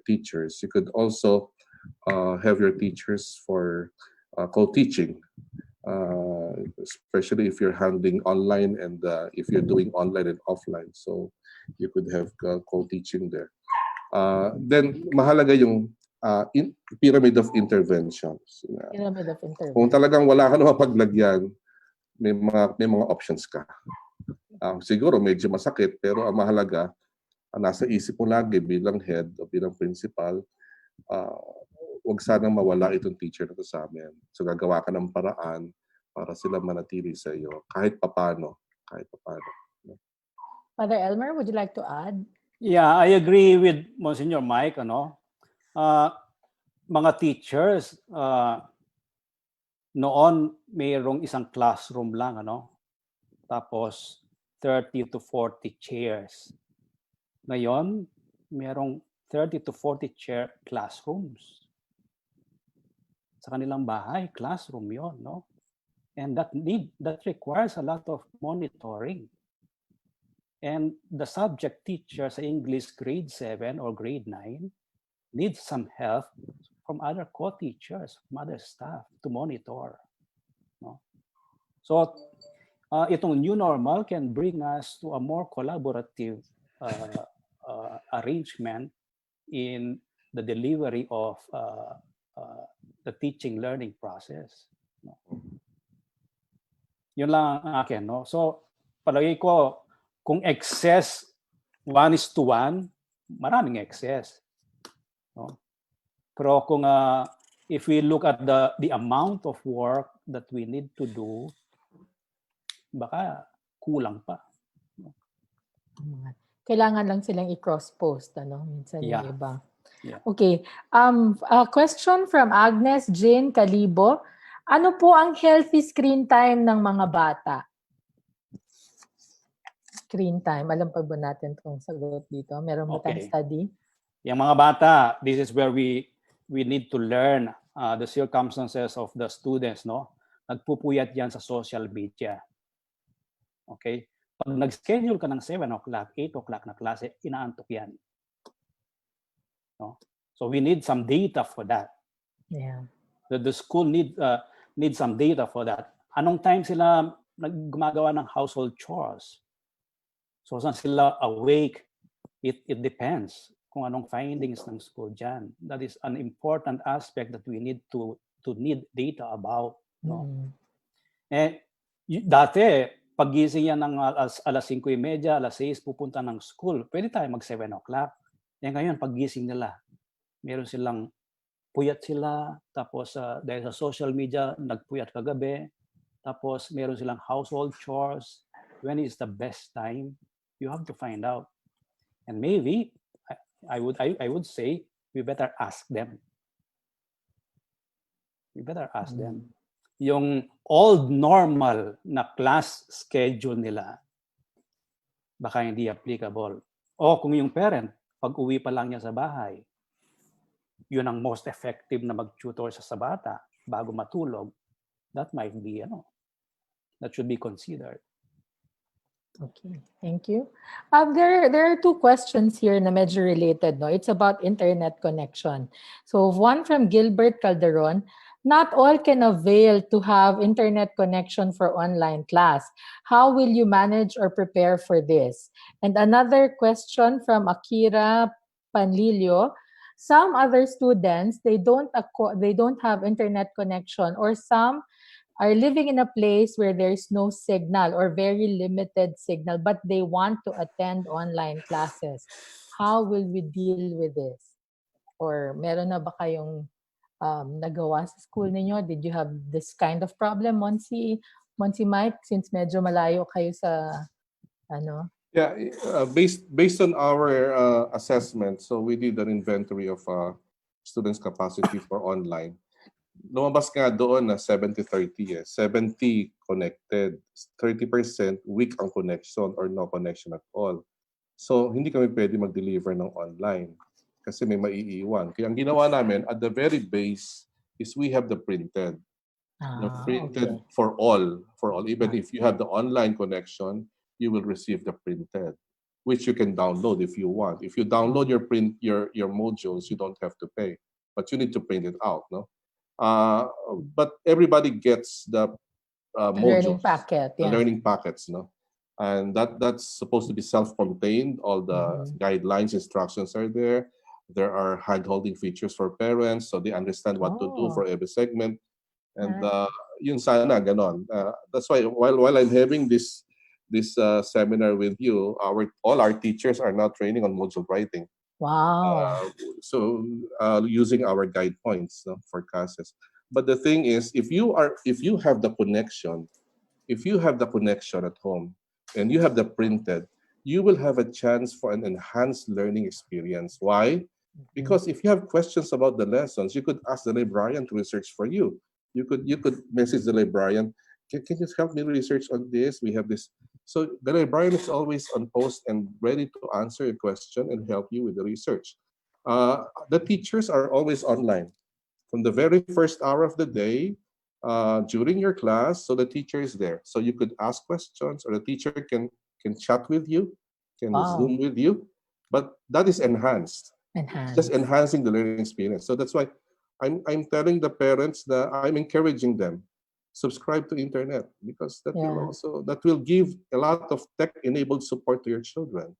teachers. You could also have your teachers for co-teaching, especially if you're handling online and if you're doing online and offline. So you could have co-teaching there. Then mahalaga yung pyramid of interventions. Pyramid of intervention. Kung talagang wala ka na mapaglagyan, may mga options ka. Siguro medyo masakit, pero ang mahalaga, nasa isip mo lagi bilang head o bilang principal, wag sanang mawala itong teacher na to sa amin. So gagawa ka ng paraan para sila manatili sa iyo kahit papano. Father Elmer, would you like to add? Yeah, I agree with Monsignor Mike. Mga teachers, noon mayroong isang classroom lang, tapos 30 to 40 chairs. Ngayon, mayroong 30 to 40 classrooms. Sa kanilang bahay, classroom yon, no? And that requires a lot of monitoring. And the subject teacher sa English grade 7 or grade 9 needs some help from other co-teachers, from other staff to monitor. No? So itong new normal can bring us to a more collaborative arrangement in the delivery of the teaching learning process. No? Yun lang ang akin. No? So palagay ko, kung excess 1:1, maraming excess. No? Pero kung if we look at the amount of work that we need to do, baka kulang pa. No? Kailangan lang silang i-cross-post, minsan yung iba. Yeah. Okay. A question from Agnes Jane Calibo. Ano po ang healthy screen time ng mga bata? Screen time. Alam pa ba natin itong sagot dito? Meron ba tayong study? Yung mga bata, this is where we need to learn the circumstances of the students, no? nagpupuyat yan sa social media. Okay? Pag nag-schedule ka ng 7 o'clock, 8 o'clock na klase, inaantok yan. No? So we need some data for that. Yeah. The school need some data for that. Anong time sila gumagawa ng household chores? So saan sila awake? It depends kung anong findings ng school dyan. That is an important aspect that we need to need data about. No? Eh, dati, paggising yan ng alas 5:30, alas 6, pupunta ng school, pwede tayo mag 7 o'clock. Eh ngayon, paggising nila, meron silang puyat sila, tapos dahil sa social media, nagpuyat kagabi, tapos meron silang household chores. When is the best time? You have to find out. And maybe, I would say, we better ask them. We better ask them. Yung old normal na class schedule nila, baka hindi applicable. O kung yung parent, pag uwi pa lang niya sa bahay, yun ang most effective na mag-tutor sa bata bago matulog, that might be, that should be considered. Okay, thank you. There are two questions here na medyo related. No? It's about internet connection. So one from Gilbert Calderon, not all can avail to have internet connection for online class. How will you manage or prepare for this? And another question from Akira Panlilio, some other students, they don't have internet connection, or some are living in a place where there's no signal or very limited signal, but they want to attend online classes. How will we deal with this? Or meron na ba kayong nagawa sa school ninyo? Did you have this kind of problem, Monsi Mike, since medyo malayo kayo sa Yeah, based on our assessment, so we did an inventory of students' capacity for online. Lumabas nga doon na 70-30 70 connected, 30% weak ang connection or no connection at all. So hindi kami pwede mag-deliver ng online kasi may maiiwan. Kaya ang ginawa namin at the very base is we have the printed. The printed okay. for all. Even if you have the online connection, you will receive the printed, which you can download if you want. If you download your modules, you don't have to pay, but you need to print it out, no? But everybody gets the modules, learning packet, the yeah. learning packets, no? And that's supposed to be self-contained. All the guidelines, instructions are there. There are hand-holding features for parents, so they understand what to do for every segment. And yun sana ganon. That's why while I'm having this seminar with you, all our teachers are now training on module writing. Wow. So using our guide points, no, for classes. But the thing is, if you have the connection at home and you have the printed, you will have a chance for an enhanced learning experience. Why? Because if you have questions about the lessons, you could ask the librarian to research for you. You could message the librarian, can you help me research on this? We have this. So the librarian is always on post and ready to answer your question and help you with the research. The teachers are always online from the very first hour of the day during your class. So the teacher is there. So you could ask questions, or the teacher can chat with you, can Zoom with you. But that is enhanced. It's just enhancing the learning experience. So that's why I'm telling the parents that I'm encouraging them subscribe to internet, because that will give a lot of tech-enabled support to your children.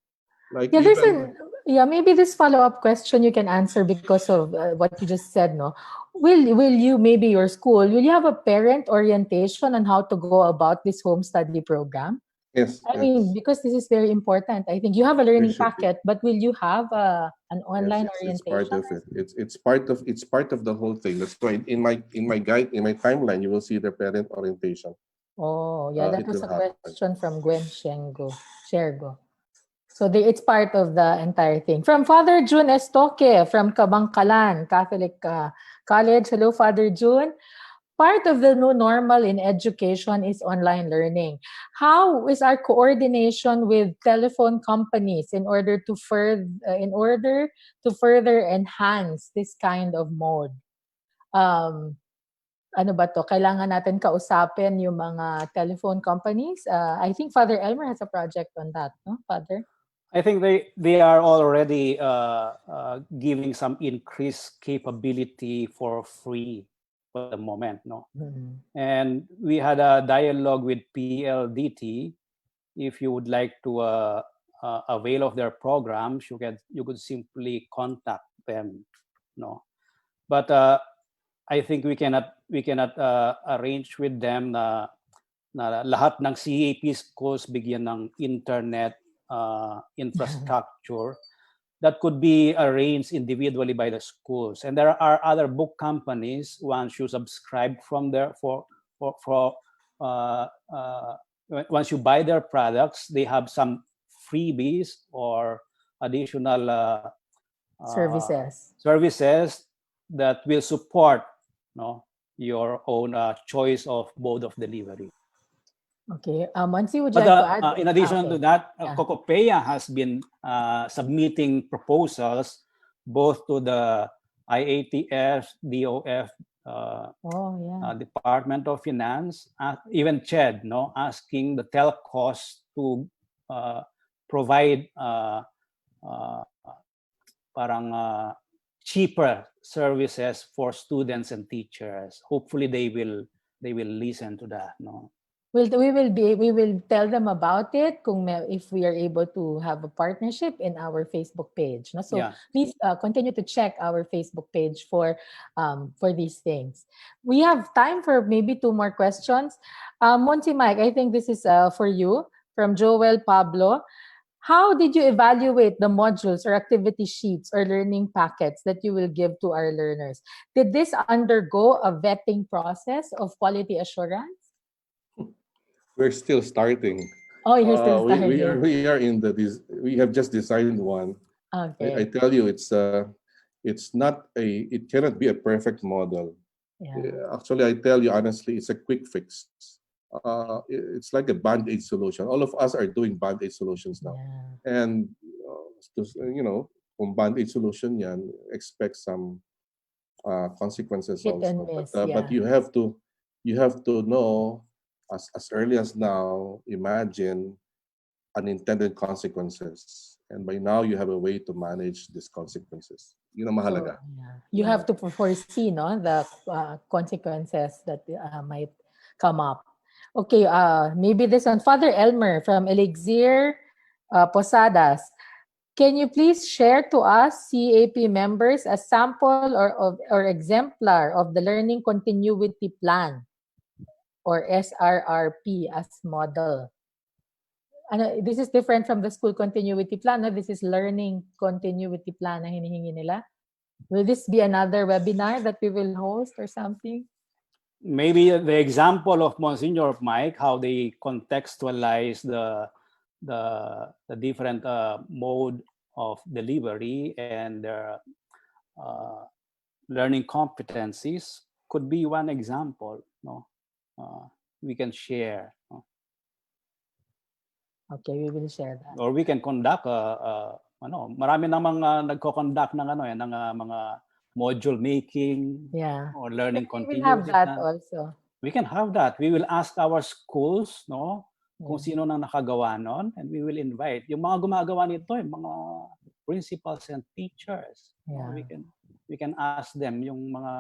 Like maybe this follow-up question you can answer because of what you just said. No, will you, maybe your school, will you have a parent orientation on how to go about this home study program? Yes. I mean, because this is very important. I think you have a learning packet, but will you have an online orientation? It's part of the whole thing. That's why in my timeline, you will see the parent orientation. Oh, yeah, that was a question from Gwen Shergo. So it's part of the entire thing. From Father June Estoque from Kabangkalan Catholic College. Hello, Father June. Part of the new normal in education is online learning. How is our coordination with telephone companies in order to further enhance this kind of mode? ano ba to? Kailangan natin kausapin yung mga telephone companies. I think Father Elmer has a project on that, no, Father? I think they are already giving some increased capability for free for the moment, no. And we had a dialogue with PLDT. If you would like to avail of their programs, you could simply contact them, no. But I think we cannot arrange with them na lahat ng CAP schools bigyan ng internet infrastructure. That could be arranged individually by the schools. And there are other book companies. Once you subscribe from there once you buy their products, they have some freebies or additional services that will support, no, your own choice of mode of delivery. Okay, Monsi, would you like to add? In addition to that, Cocopeya has been submitting proposals both to the IATF, DOF, Department of Finance, even CHED, no, asking the telcos to provide cheaper services for students and teachers. Hopefully, they will listen to that, no. We will tell them about it if we are able to have a partnership in our Facebook page. No? So please continue to check our Facebook page for these things. We have time for maybe 2 more questions. Monty Mike, I think this is for you from Joel Pablo. How did you evaluate the modules or activity sheets or learning packets that you will give to our learners? Did this undergo a vetting process of quality assurance? We're still starting. Oh, you're still starting. We are in we have just designed one. Okay. I tell you, it cannot be a perfect model. Yeah. Actually, I tell you honestly, it's a quick fix. It's like a band-aid solution. All of us are doing band-aid solutions now. Yeah. And, kung band-aid solution yan, expect some consequences Hit also. and miss, But you have to know, as early as now, imagine unintended consequences. And by now, you have a way to manage these consequences. Yun ang mahalaga. You have to foresee, no, the consequences that might come up. Okay, maybe this one. Father Elmer from Elixir Posadas. Can you please share to us, CAP members, a sample or exemplar of the Learning Continuity Plan or SRRP as model? This is different from the School Continuity Plan. No? This is Learning Continuity Plan na hinihingi nila. Will this be another webinar that we will host or something? Maybe the example of Monsignor Mike, how they contextualize the different mode of delivery and their learning competencies could be one example. No, we can share. No? Okay, we will share that. Or we can conduct marami namang nagko-conduct ng mga module making or learning continuity. We have that also. We can have that. We will ask our schools, no, kung sino nang nakagawa nun, and we will invite yung mga gumagawa nito, yung mga principals and teachers. Yeah. We can ask them yung mga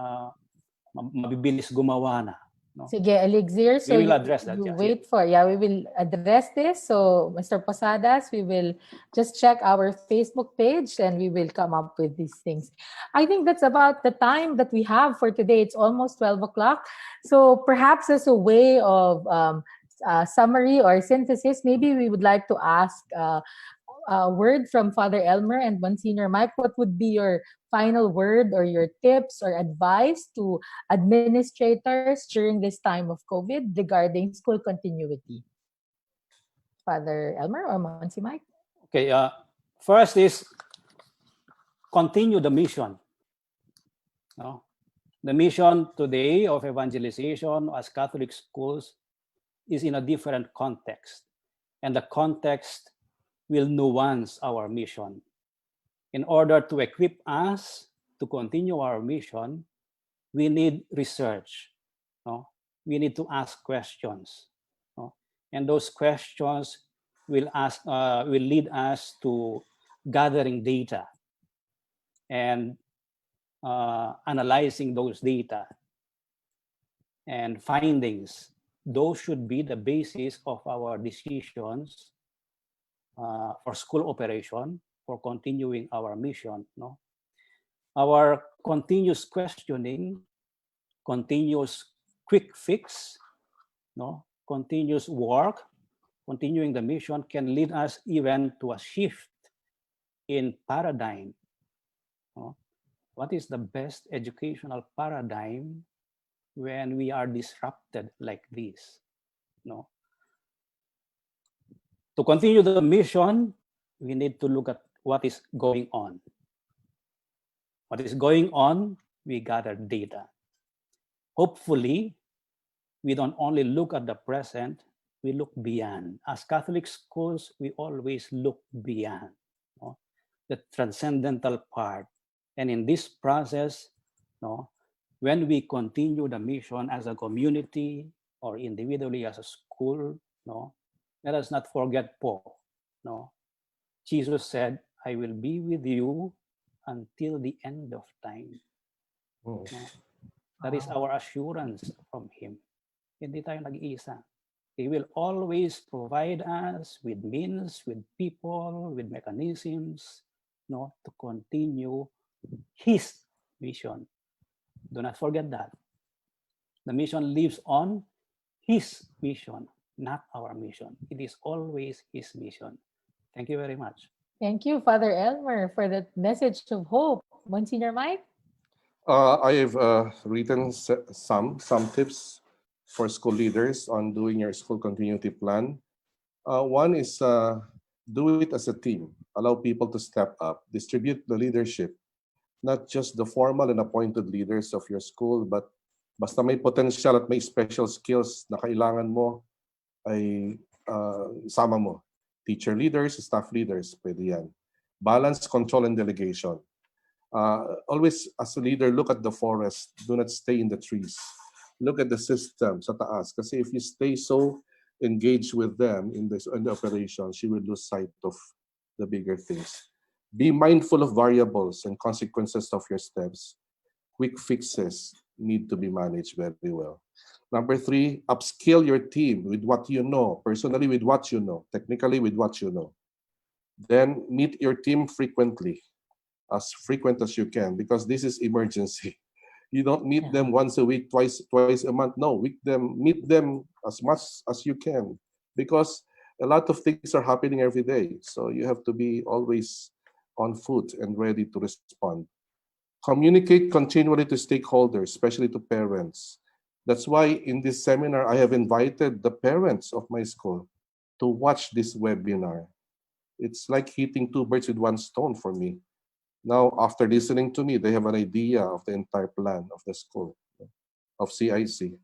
mabibilis gumawa na. No? Sige, Elixir. So we will address that. You wait for, we will address this. So, Mr. Posadas, we will just check our Facebook page and we will come up with these things. I think that's about the time that we have for today. It's almost 12 o'clock. So, perhaps as a way of summary or synthesis, maybe we would like to ask a word from Father Elmer and Monsignor Mike. What would be your final word or your tips or advice to administrators during this time of COVID regarding school continuity? Father Elmer or Monsi Mike? Okay, first is continue the mission. No? The mission today of evangelization as Catholic schools is in a different context. And the context will nuance our mission. In order to equip us to continue our mission, we need research. no, we need to ask questions, no? And those questions will lead us to gathering data and analyzing those data and findings. Those should be the basis of our decisions for school operation, for continuing our mission. No? Our continuous questioning, continuous quick fix, no? Continuous work, continuing the mission can lead us even to a shift in paradigm. No? What is the best educational paradigm when we are disrupted like this? No. To continue the mission, we need to look at what is going on. What is going on, we gather data. Hopefully, we don't only look at the present, we look beyond. As Catholic schools, we always look beyond, no? The transcendental part. And in this process, no, when we continue the mission as a community or individually as a school, no, let us not forget Paul. No, Jesus said, "I will be with you until the end of time." Oh. No? That is our assurance from Him. Hindi tayo nag-iisa. He will always provide us with means, with people, with mechanisms, no, to continue His mission. Do not forget that. The mission lives on His mission, not our mission. It is always His mission. Thank you very much. Thank you, Father Elmer, for that message of hope. Monsignor Mike? I have written some tips for school leaders on doing your school continuity plan. One is do it as a team. Allow people to step up. Distribute the leadership. Not just the formal and appointed leaders of your school, but basta may potential at may special skills na kailangan mo, ay sama mo. Teacher leaders, staff leaders, pwede yan. Balance, control, and delegation. Always, as a leader, look at the forest. Do not stay in the trees. Look at the system sa taas. Kasi if you stay so engaged with them in the operations, you will lose sight of the bigger things. Be mindful of variables and consequences of your steps. Quick fixes need to be managed very well. Number 3, upskill your team with what you know, personally with what you know, technically with what you know. Then meet your team frequently, as frequent as you can, because this is emergency. You don't meet them once a week, twice a month. No, meet them as much as you can, because a lot of things are happening every day. So you have to be always on foot and ready to respond. Communicate continually to stakeholders, especially to parents. That's why in this seminar, I have invited the parents of my school to watch this webinar. It's like hitting 2 birds with 1 stone for me. Now, after listening to me, they have an idea of the entire plan of the school, of CIC.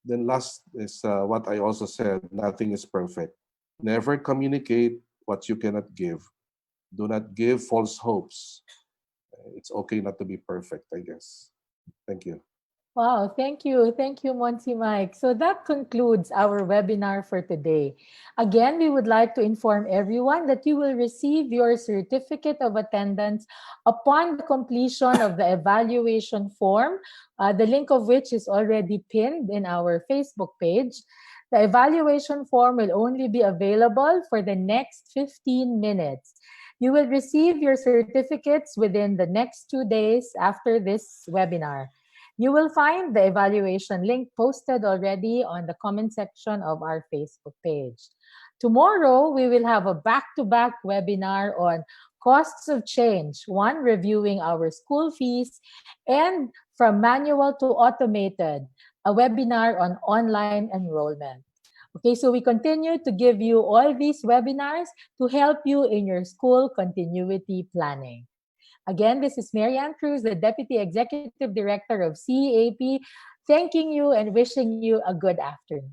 Then last is what I also said, nothing is perfect. Never communicate what you cannot give. Do not give false hopes. It's okay not to be perfect, I guess. Thank you. Wow, thank you. Thank you, Monty Mike. So that concludes our webinar for today. Again, we would like to inform everyone that you will receive your certificate of attendance upon the completion of the evaluation form, the link of which is already pinned in our Facebook page. The evaluation form will only be available for the next 15 minutes. You will receive your certificates within the next 2 days after this webinar. You will find the evaluation link posted already on the comment section of our Facebook page. Tomorrow, we will have a back-to-back webinar on costs of change, one reviewing our school fees, and from manual to automated, a webinar on online enrollment. Okay, so we continue to give you all these webinars to help you in your school continuity planning. Again, this is Marianne Cruz, the Deputy Executive Director of CEAP, thanking you and wishing you a good afternoon.